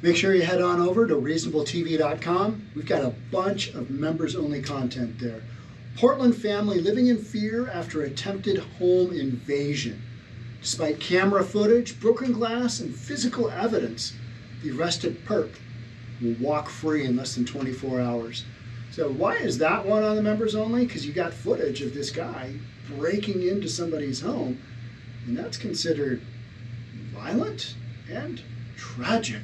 Make sure you head on over to reasonabletv.com. We've got a bunch of members-only content there. Portland family living in fear after attempted home invasion. Despite camera footage, broken glass, and physical evidence, the arrested perp will walk free in less than 24 hours. So why is that one on the members only? Because you got footage of this guy breaking into somebody's home, and that's considered violent and tragic.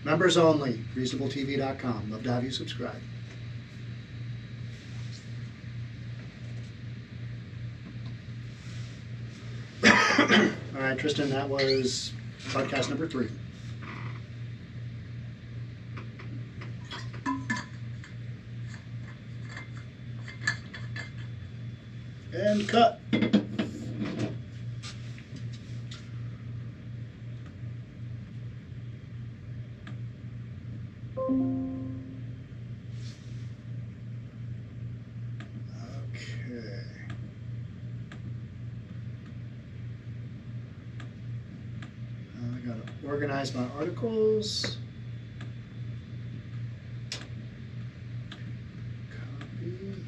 Members only, reasonabletv.com. Love to have you subscribe. All right, Tristan, that was podcast number 3. And cut. Organize my articles. Copy.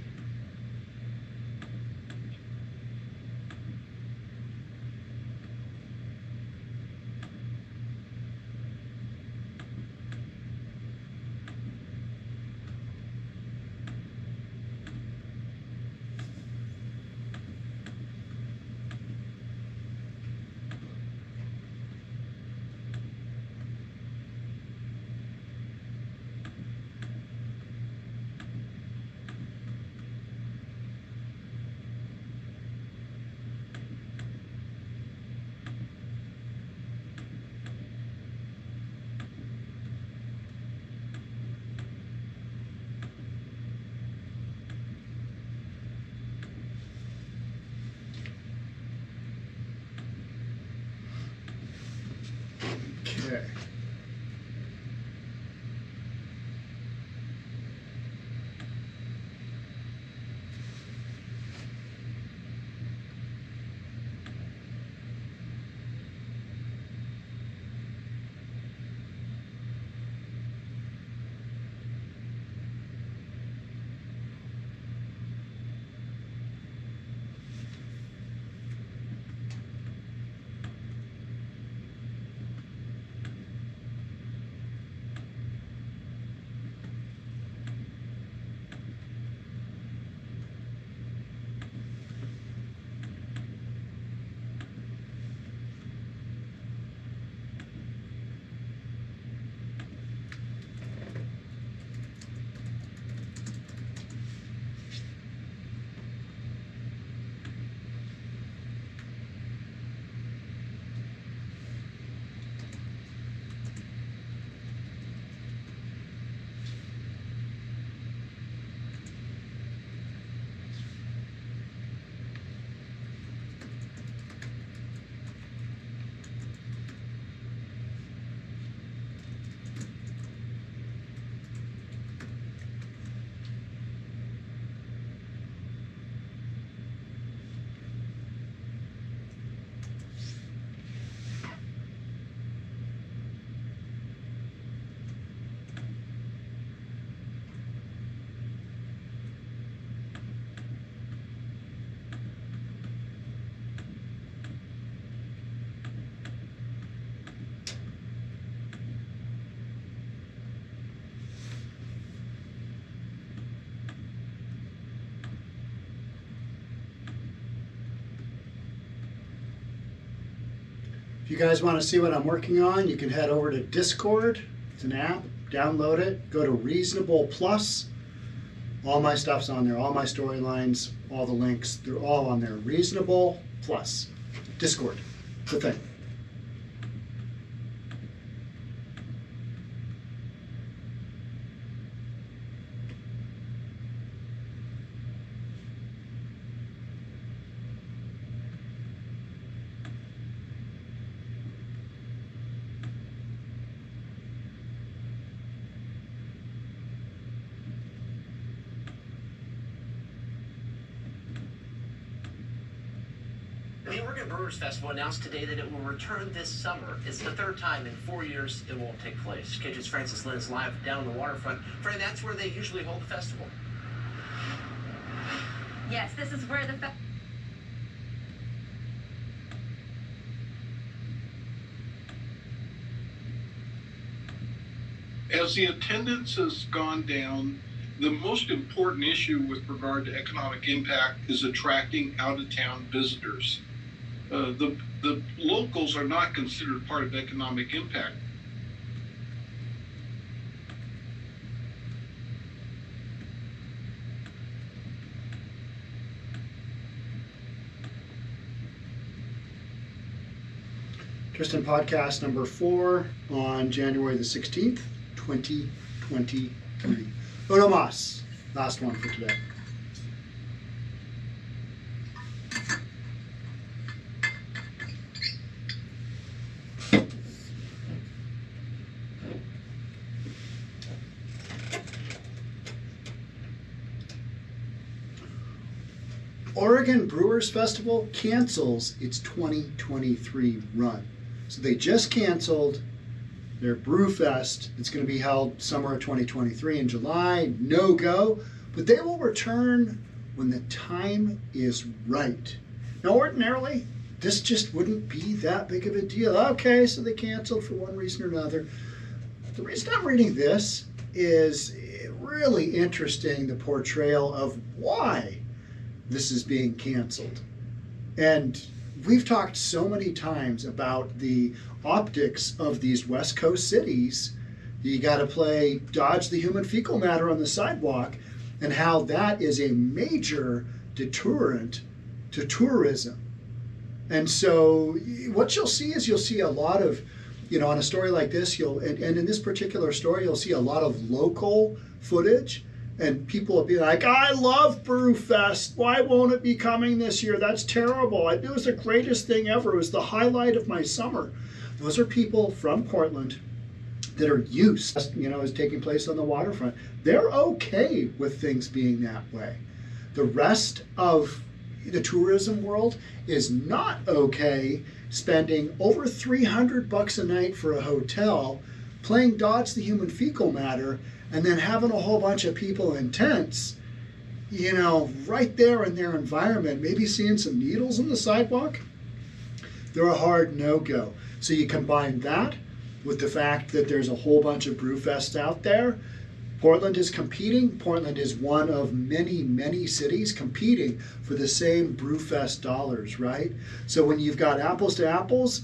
If you guys want to see what I'm working on, you can head over to Discord. It's an app. Download it. Go to Reasonable Plus. All my stuff's on there. All my storylines, all the links, they're all on there. Reasonable Plus. Discord. It's a thing. The Oregon Brewers Festival announced today that it will return this summer. It's the third time in 4 years it won't take place. KJ's Francis Lynn is live down the waterfront. Fran, that's where they usually hold the festival. Yes, this is where the As the attendance has gone down, the most important issue with regard to economic impact is attracting out-of-town visitors. The locals are not considered part of economic impact. Tristan podcast number 4 on January the 16th, 2023. Uno mas. Last one for today. Oregon Brewers Festival cancels its 2023 run. So they just canceled their Brew Fest. It's going to be held summer of 2023 in July. No go, but they will return when the time is right. Now, ordinarily, this just wouldn't be that big of a deal. Okay, so they canceled for one reason or another. The reason I'm reading this is really interesting, the portrayal of why this is being canceled. And we've talked so many times about the optics of these West Coast cities. You got to play dodge the human fecal matter on the sidewalk, and how that is a major deterrent to tourism. And so what you'll see is you'll see a lot of, on a story like this, and in this particular story, you'll see a lot of local footage. And people will be like, I love Brewfest. Why won't it be coming this year? That's terrible. It was the greatest thing ever. It was the highlight of my summer. Those are people from Portland that are used, as taking place on the waterfront. They're okay with things being that way. The rest of the tourism world is not okay spending over $300 a night for a hotel, playing dodge the human fecal matter, and then having a whole bunch of people in tents, right there in their environment, maybe seeing some needles on the sidewalk. They're a hard no-go. So you combine that with the fact that there's a whole bunch of Brewfests out there. Portland is competing. Portland is one of many, many cities competing for the same Brewfest dollars, right? So when you've got apples to apples,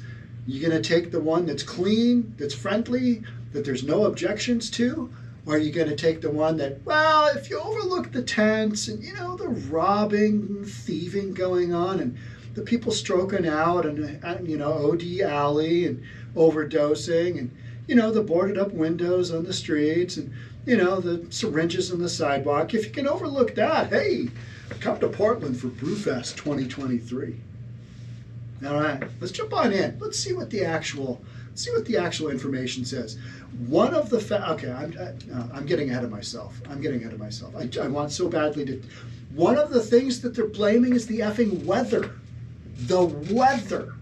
you're going to take the one that's clean, that's friendly, that there's no objections to, or are you going to take the one that, well, if you overlook the tents and, the robbing and thieving going on and the people stroking out and OD alley and overdosing and, the boarded up windows on the streets and, the syringes on the sidewalk. If you can overlook that, hey, come to Portland for Brewfest 2023. All right, let's jump on in. Let's see what the actual information says. One of the I'm getting ahead of myself. I want so badly to. One of the things that they're blaming is the effing weather. The weather.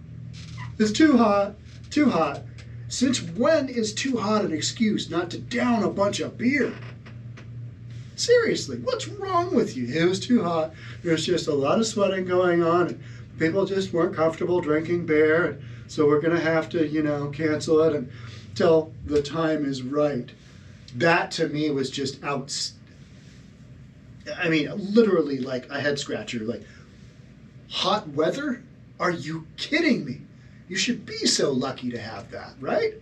It's too hot. Too hot. Since when is too hot an excuse not to down a bunch of beer? Seriously, what's wrong with you? It was too hot. There's just a lot of sweating going on. And people just weren't comfortable drinking beer. So we're going to have to, cancel it until the time is right. That to me was just literally like a head scratcher. Like, hot weather? Are you kidding me? You should be so lucky to have that, right?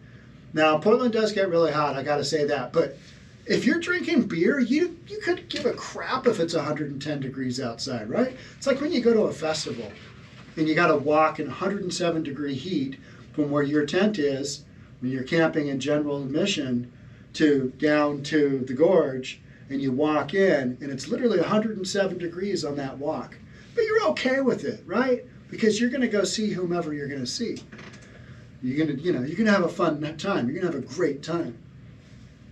Now, Portland does get really hot, I gotta say that, but if you're drinking beer, you could give a crap if it's 110 degrees outside, right? It's like when you go to a festival and you gotta walk in 107 degree heat from where your tent is, when you're camping in general admission, to down to the gorge, and you walk in, and it's literally 107 degrees on that walk. But you're okay with it, right? Because you're gonna go see whomever you're gonna see. You're gonna have a fun time. You're gonna have a great time.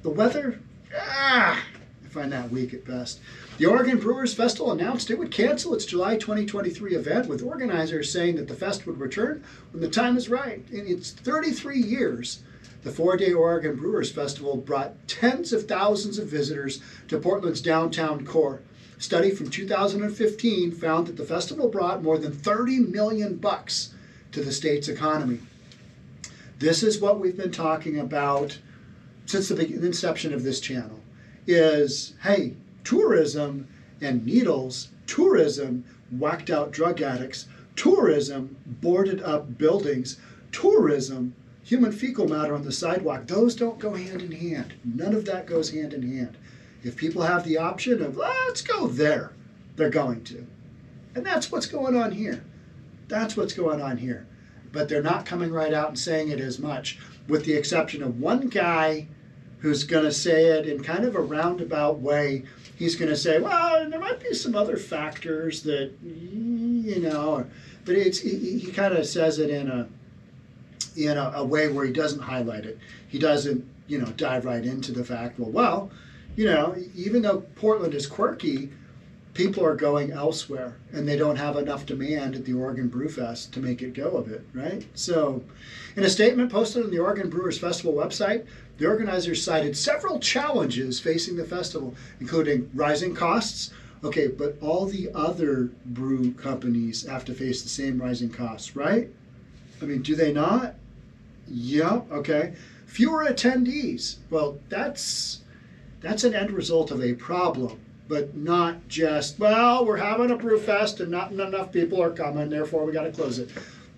The weather, I find that weak at best. The Oregon Brewers Festival announced it would cancel its July 2023 event, with organizers saying that the fest would return when the time is right. In its 33 years, the 4-day Oregon Brewers Festival brought tens of thousands of visitors to Portland's downtown core. A study from 2015 found that the festival brought more than $30 million to the state's economy. This is what we've been talking about since the inception of this channel, is, hey, tourism and needles, tourism whacked out drug addicts, tourism boarded up buildings, tourism human fecal matter on the sidewalk. Those don't go hand in hand. None of that goes hand in hand. If people have the option of, let's go there, they're going to. And that's what's going on here. That's what's going on here. But they're not coming right out and saying it as much, with the exception of one guy who's going to say it in kind of a roundabout way. He's going to say, well, there might be some other factors that, but he kind of says it in a way where he doesn't highlight it. He doesn't, dive right into the fact, even though Portland is quirky, people are going elsewhere, and they don't have enough demand at the Oregon Brew Fest to make it go of it, right? So, in a statement posted on the Oregon Brewers Festival website, the organizers cited several challenges facing the festival, including rising costs. Okay, but all the other brew companies have to face the same rising costs, right? I mean, do they not? Yep, okay. Fewer attendees. Well, that's an end result of a problem, but not just, we're having a brew fest and not enough people are coming, therefore we got to close it.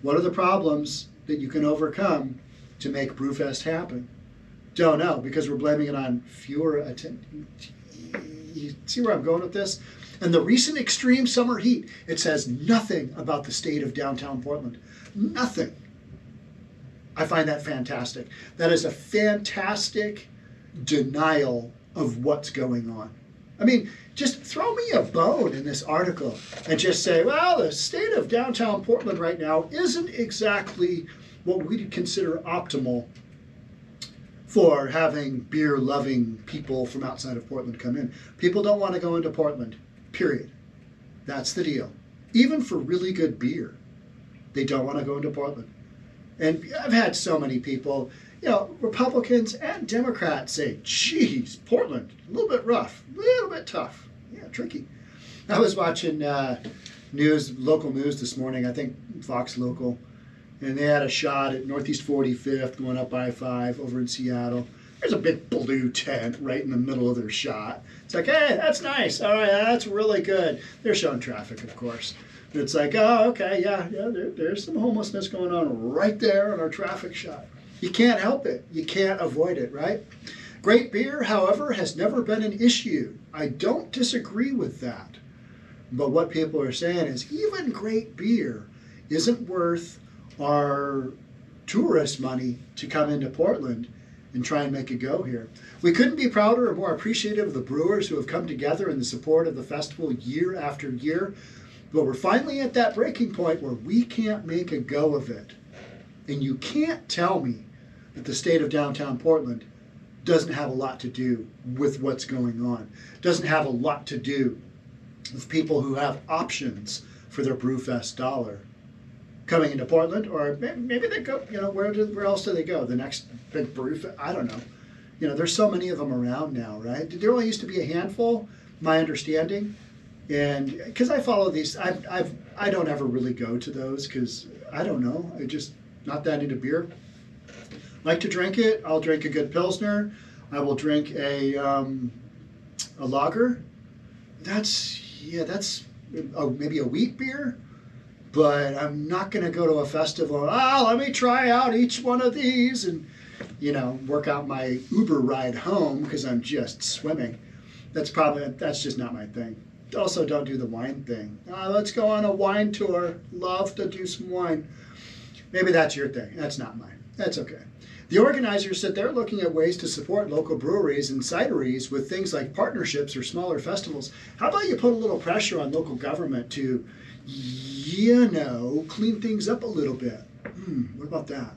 What are the problems that you can overcome to make Brewfest happen? Don't know, because we're blaming it on fewer attendees. You see where I'm going with this? And the recent extreme summer heat, it says nothing about the state of downtown Portland. Nothing. I find that fantastic. That is a fantastic denial of what's going on. I mean, just throw me a bone in this article and just say, the state of downtown Portland right now isn't exactly what we'd consider optimal for having beer-loving people from outside of Portland come in. People don't want to go into Portland, period. That's the deal. Even for really good beer, they don't want to go into Portland. And I've had so many people, Republicans and Democrats say, geez, Portland, a little bit rough, a little bit tough. Yeah, tricky. I was watching local news this morning, I think Fox Local, and they had a shot at Northeast 45th going up I-5 over in Seattle. There's a big blue tent right in the middle of their shot. It's like, hey, that's nice. All right, that's really good. They're showing traffic, of course. But it's like, oh, okay, there's some homelessness going on right there in our traffic shot. You can't help it. You can't avoid it, right? Great beer, however, has never been an issue. I don't disagree with that. But what people are saying is even great beer isn't worth our tourist money to come into Portland and try and make a go here. We couldn't be prouder or more appreciative of the brewers who have come together in the support of the festival year after year. But we're finally at that breaking point where we can't make a go of it. And you can't tell me that the state of downtown Portland doesn't have a lot to do with what's going on. Doesn't have a lot to do with people who have options for their Brewfest dollar coming into Portland, or maybe they go, where else do they go? The next big Brewfest? I don't know. There's so many of them around now, right? There only used to be a handful, my understanding. And because I follow these, I don't ever really go to those because I don't know. I just not that into beer. Like to drink it. I'll drink a good Pilsner. I will drink a lager. That's maybe a wheat beer. but I'm not going to go to a festival. Let me try out each one of these and, work out my Uber ride home because I'm just swimming. That's just not my thing. Also, don't do the wine thing. Let's go on a wine tour. Love to do some wine. Maybe that's your thing. That's not mine. That's okay. The organizers said they're looking at ways to support local breweries and cideries with things like partnerships or smaller festivals. How about you put a little pressure on local government to, clean things up a little bit? What about that?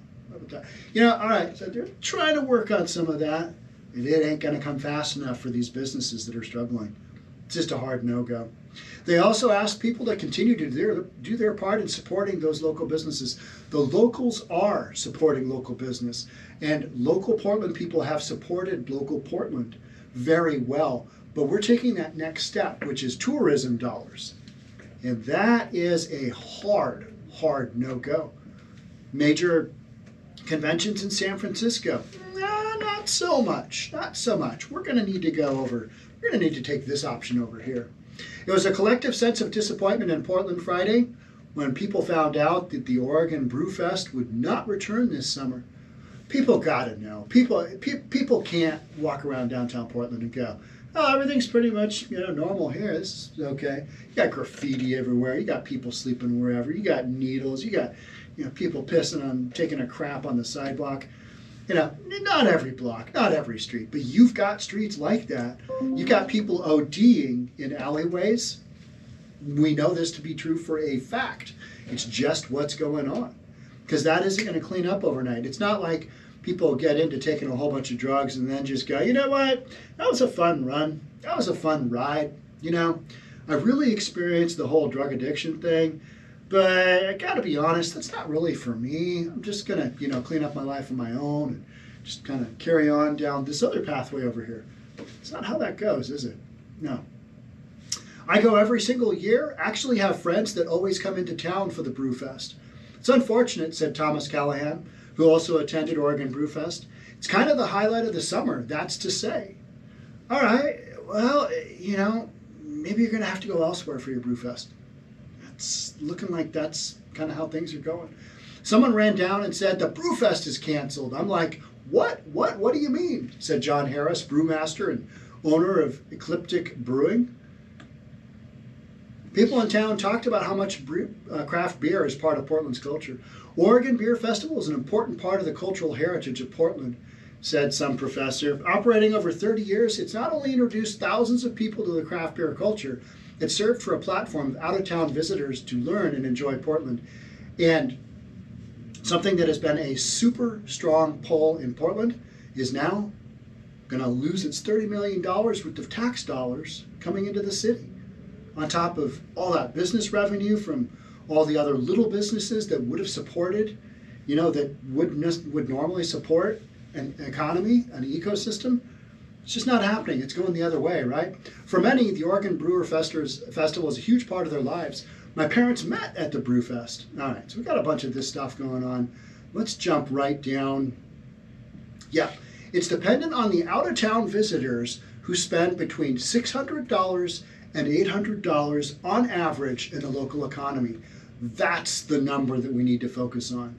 All right, so they're trying to work on some of that. And it ain't going to come fast enough for these businesses that are struggling. It's just a hard no-go. They also asked people to continue to do their part in supporting those local businesses. The locals are supporting local business, and local Portland people have supported local Portland very well. But we're taking that next step, which is tourism dollars. And that is a hard no-go. Major conventions in San Francisco, not so much. We're going to need to take this option over here. It was a collective sense of disappointment in Portland Friday when people found out that the Oregon Brewfest would not return this summer. People got to know. People can't walk around downtown Portland and go, everything's pretty much normal here. This is okay. You got graffiti everywhere. You got people sleeping wherever. You got needles. You got people taking a crap on the sidewalk. Not every block, not every street, but you've got streets like that. You've got people ODing in alleyways. We know this to be true for a fact. It's just what's going on. Because that isn't going to clean up overnight. It's not like people get into taking a whole bunch of drugs and then just go, you know what, that was a fun run. That was a fun ride. I really experienced the whole drug addiction thing. But I got to be honest, that's not really for me. I'm just going to, clean up my life on my own and just kind of carry on down this other pathway over here. It's not how that goes, is it? No. I go every single year, actually have friends that always come into town for the Brewfest. It's unfortunate, said Thomas Callahan, who also attended Oregon Brewfest. It's kind of the highlight of the summer, that's to say. All right, well, maybe you're going to have to go elsewhere for your Brewfest. It's looking like that's kind of how things are going. Someone ran down and said, the Brewfest is canceled. I'm like, what? What do you mean? Said John Harris, brewmaster and owner of Ecliptic Brewing. People in town talked about how much craft beer is part of Portland's culture. Oregon Beer Festival is an important part of the cultural heritage of Portland, said some professor. Operating over 30 years, it's not only introduced thousands of people to the craft beer culture, it served for a platform of out-of-town visitors to learn and enjoy Portland. And something that has been a super strong pull in Portland is now going to lose its $30 million worth of tax dollars coming into the city. On top of all that business revenue from all the other little businesses that would have supported, that would normally support an economy, an ecosystem. It's just not happening. It's going the other way, right? For many, the Oregon Brewer Festival is a huge part of their lives. My parents met at the Brewfest. All right, so we got a bunch of this stuff going on. Let's jump right down. Yeah, it's dependent on the out-of-town visitors who spend between $600 and $800 on average in the local economy. That's the number that we need to focus on.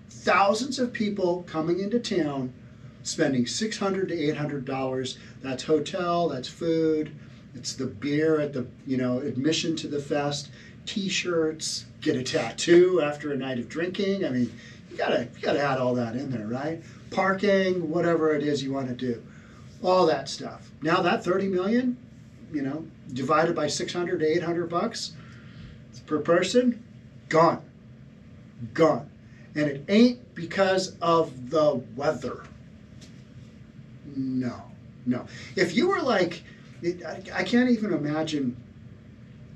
Thousands of people coming into town spending $600 to $800. That's hotel, that's food, it's the beer at the admission to the fest, T-shirts, get a tattoo after a night of drinking. I mean, you gotta add all that in there, right? Parking, whatever it is you want to do, all that stuff. Now that 30 million, divided by 600 to 800 bucks per person, gone. And it ain't because of the weather. No. If you were like, I can't even imagine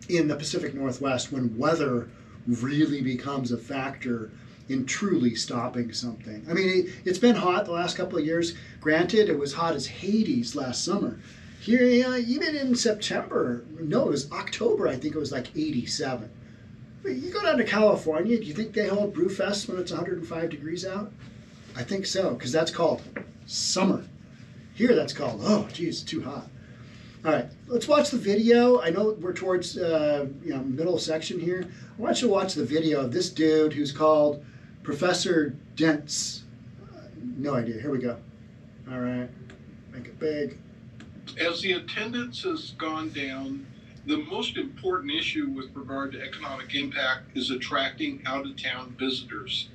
in the Pacific Northwest when weather really becomes a factor in truly stopping something. I mean, it's been hot the last couple of years. Granted, it was hot as Hades last summer. Here, even in September, no, it was October, I think it was like 87. You go down to California, do you think they hold Brewfest when it's 105 degrees out? I think so, because that's called summer. Here that's called, oh geez, it's too hot. All right, let's watch the video. I know we're towards middle section here. I want you to watch the video of this dude who's called Professor Dent's. No idea. Here we go. All right, make it big. As the attendance has gone down, the most important issue with regard to economic impact is attracting out-of-town visitors.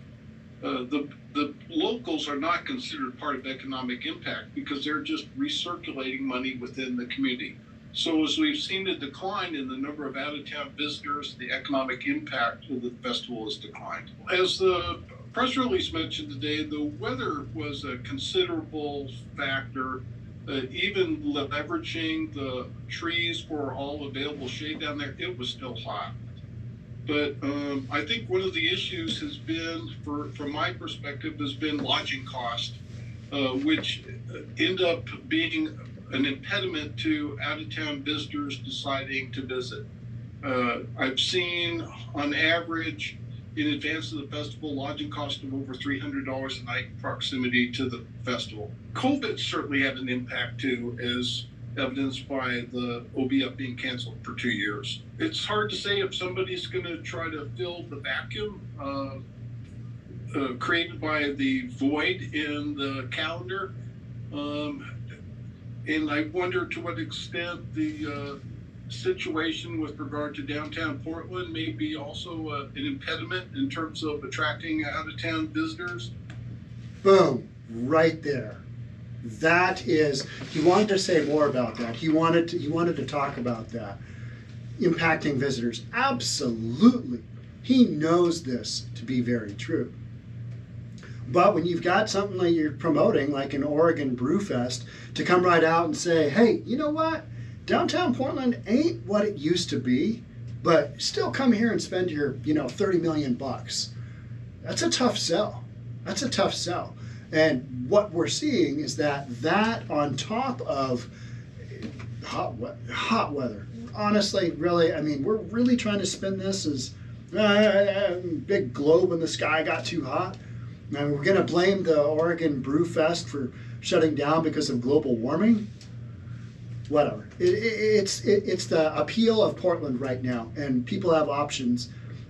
The locals are not considered part of economic impact because they're just recirculating money within the community. So as we've seen a decline in the number of out-of-town visitors, the economic impact of the festival has declined. As the press release mentioned today, the weather was a considerable factor. Even leveraging the trees for all available shade down there, it was still hot. But I think one of the issues has been, from my perspective, has been lodging cost, which end up being an impediment to out-of-town visitors deciding to visit. I've seen, on average, in advance of the festival, lodging cost of over $300 a night in proximity to the festival. COVID certainly had an impact too, as evidenced by the OBF being canceled for 2 years. It's hard to say if somebody's going to try to fill the vacuum created by the void in the calendar. And I wonder to what extent the situation with regard to downtown Portland may be also an impediment in terms of attracting out-of-town visitors. Boom, right there. That is, he wanted to say more about that. He wanted to talk about that. Impacting visitors. Absolutely. He knows this to be very true. But when you've got something like you're promoting, like an Oregon Brew Fest, to come right out and say, hey, you know what? Downtown Portland ain't what it used to be, but still come here and spend your, $30 million bucks. That's a tough sell. That's a tough sell. And what we're seeing is that on top of hot weather, honestly, really, I mean, we're really trying to spin this as big globe in the sky got too hot. Now we're going to blame the Oregon Brew Fest for shutting down because of global warming. Whatever. It's the appeal of Portland right now, and people have options.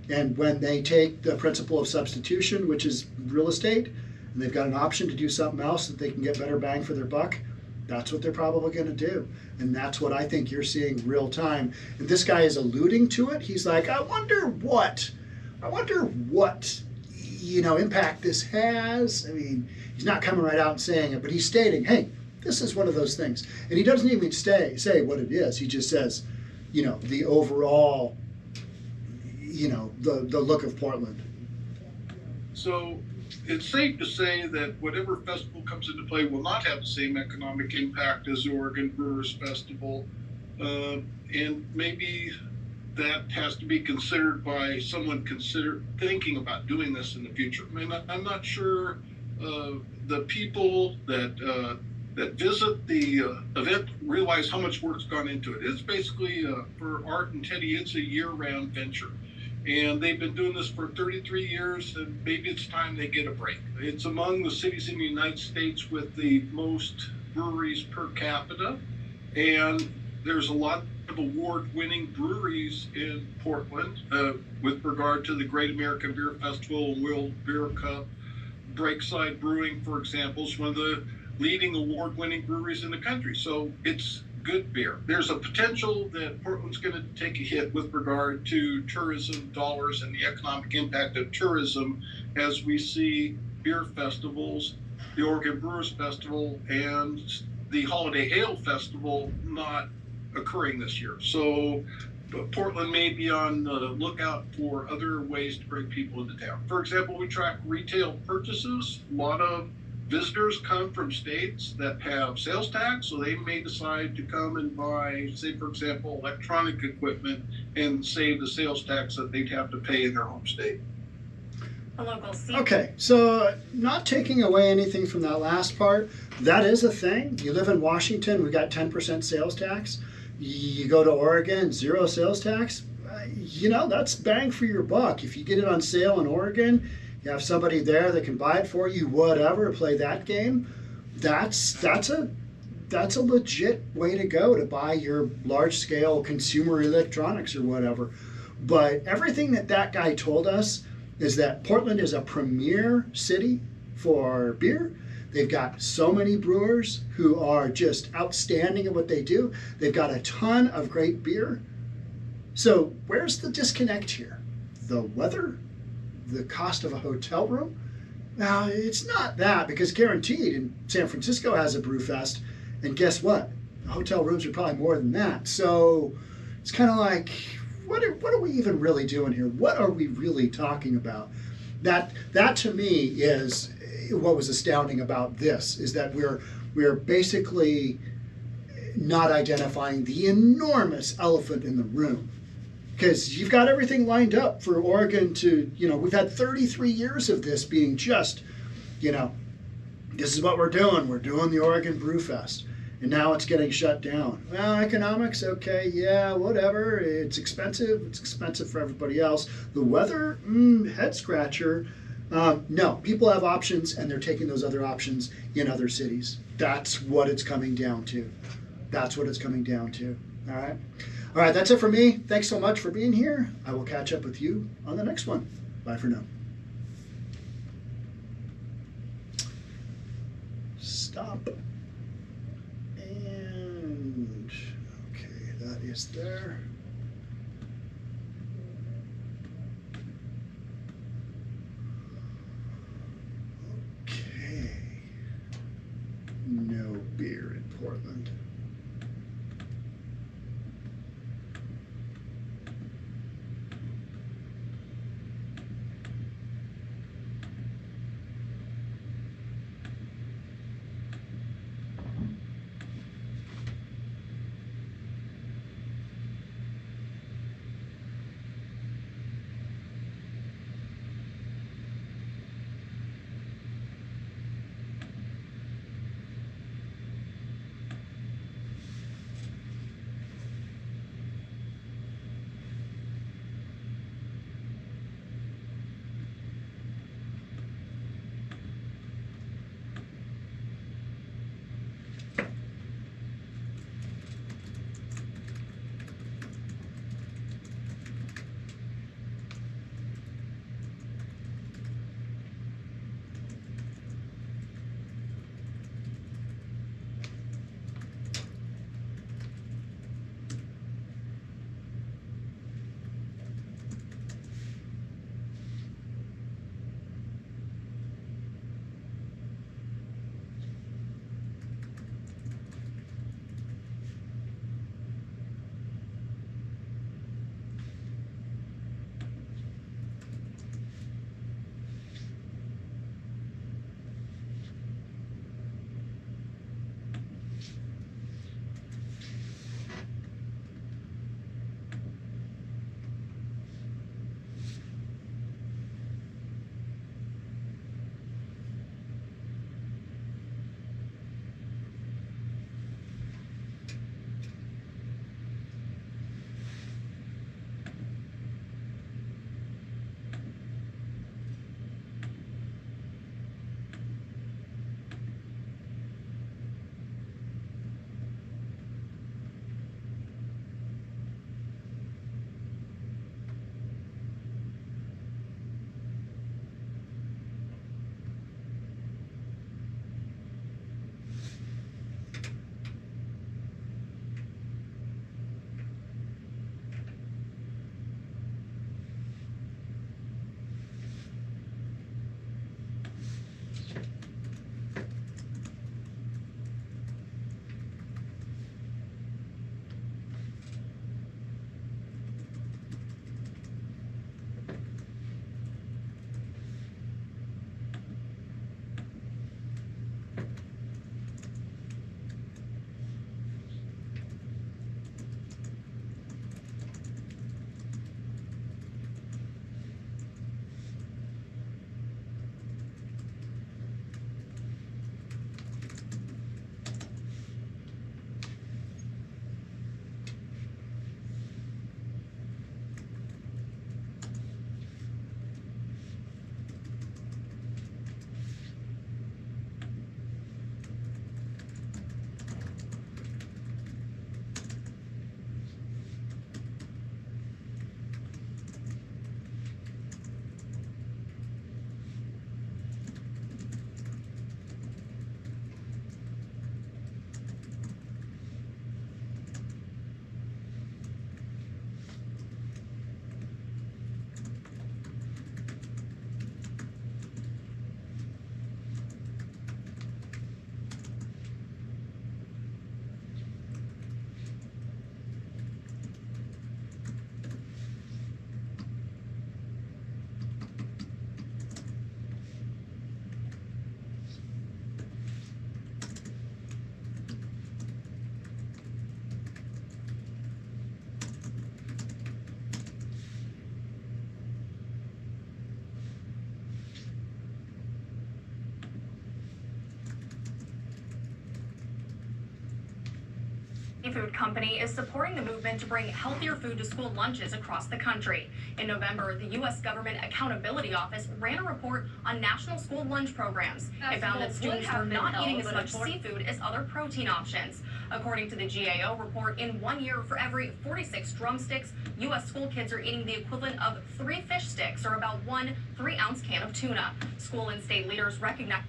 And when they take the principle of substitution, which is real estate, and they've got an option to do something else that they can get better bang for their buck, that's what they're probably going to do. And that's what I think you're seeing real time. And this guy is alluding to it. He's like, I wonder what impact this has. I mean, he's not coming right out and saying it, but he's stating, hey, this is one of those things. And he doesn't even say what it is. He just says, the overall, the look of Portland. So it's safe to say that whatever festival comes into play will not have the same economic impact as the Oregon Brewers Festival. And maybe that has to be considered by someone thinking about doing this in the future. I mean, I'm not sure the people that visit the event realize how much work's gone into it. It's basically, for Art and Teddy, it's a year-round venture. And they've been doing this for 33 years, and maybe it's time they get a break. It's among the cities in the United States with the most breweries per capita, and there's a lot of award-winning breweries in Portland with regard to the Great American Beer Festival and World Beer Cup. Breakside Brewing, for example, is one of the leading award-winning breweries in the country. So it's good beer. There's a potential that Portland's going to take a hit with regard to tourism dollars and the economic impact of tourism as we see beer festivals, the Oregon Brewers Festival, and the Holiday Ale Festival not occurring this year. So Portland may be on the lookout for other ways to bring people into town. For example, we track retail purchases. A lot of visitors come from states that have sales tax, so they may decide to come and buy, say, for example, electronic equipment and save the sales tax that they'd have to pay in their home state. Okay, so not taking away anything from that last part, that is a thing. You live in Washington, we got 10% sales tax. You go to Oregon, 0 sales tax. That's bang for your buck. If you get it on sale in Oregon, you have somebody there that can buy it for you, whatever, play that game. That's a that's a legit way to go to buy your large scale consumer electronics or whatever. But everything that guy told us is that Portland is a premier city for beer. They've got so many brewers who are just outstanding at what they do. They've got a ton of great beer. So where's the disconnect here? The weather? The cost of a hotel room? Now, it's not that, because guaranteed in San Francisco has a brew fest, and guess what? The hotel rooms are probably more than that. So it's kind of like, what are we even really doing here? What are we really talking about? That to me is what was astounding about this, is that we're basically not identifying the enormous elephant in the room. Because you've got everything lined up for Oregon to, we've had 33 years of this being just, this is what we're doing. We're doing the Oregon Brew Fest. And now it's getting shut down. Well, economics, okay, yeah, whatever. It's expensive. It's expensive for everybody else. The weather, head scratcher. No, people have options, and they're taking those other options in other cities. That's what it's coming down to. That's what it's coming down to. All right. All right, that's it for me. Thanks so much for being here. I will catch up with you on the next one. Bye for now. Stop. And, okay, that is there. Okay. No beer in Portland. Food Company is supporting the movement to bring healthier food to school lunches across the country. In November, the U.S. Government Accountability Office ran a report on national school lunch programs. It found that students were not eating as much seafood as other protein options. According to the GAO report, in 1 year, for every 46 drumsticks, U.S. school kids are eating the equivalent of 3 fish sticks, or about 1 3-ounce can of tuna. School and state leaders recognize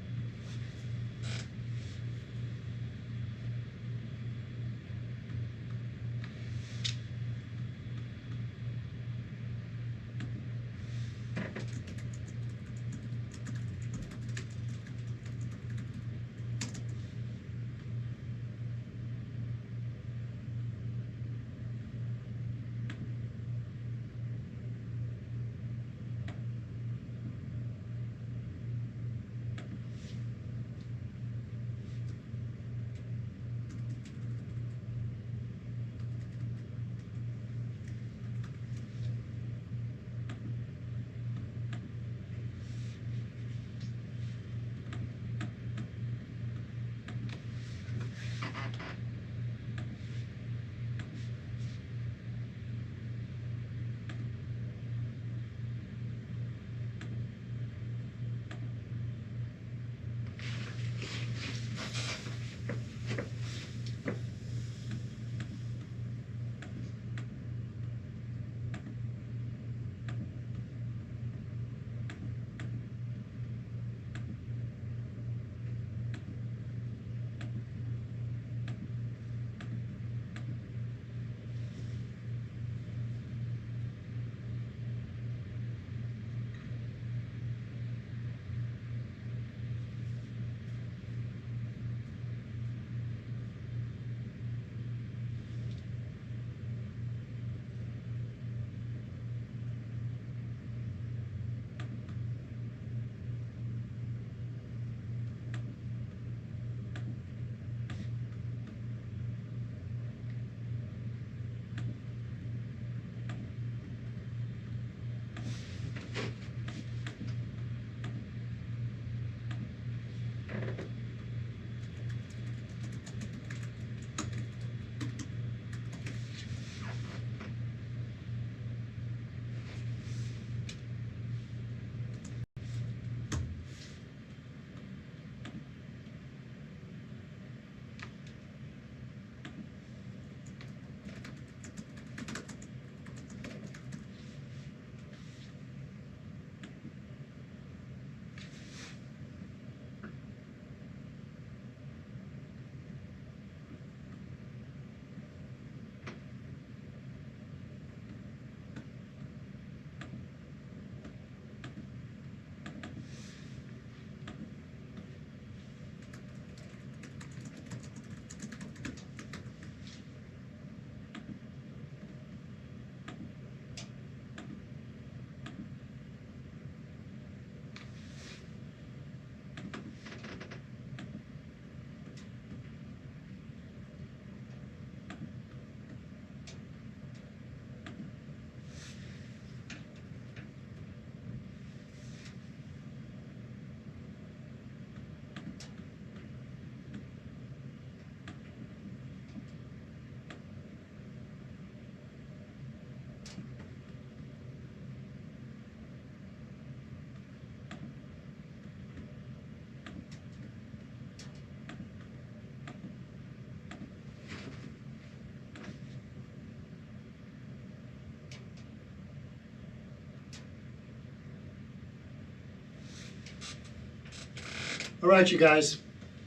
All right, you guys.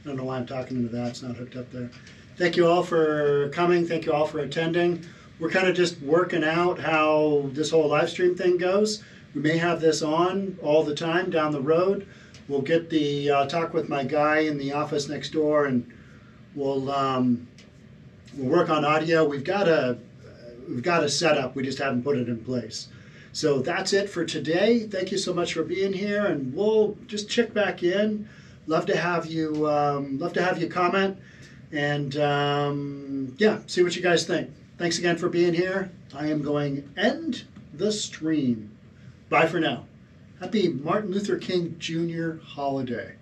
I don't know why I'm talking into that. It's not hooked up there. Thank you all for coming. Thank you all for attending. We're kind of just working out how this whole live stream thing goes. We may have this on all the time down the road. We'll get the talk with my guy in the office next door, and we'll work on audio. We've got a setup. We just haven't put it in place. So that's it for today. Thank you so much for being here, and we'll just check back in. Love to have you comment, and yeah, see what you guys think. Thanks again for being here. I am going to end the stream. Bye for now. Happy Martin Luther King Jr. holiday.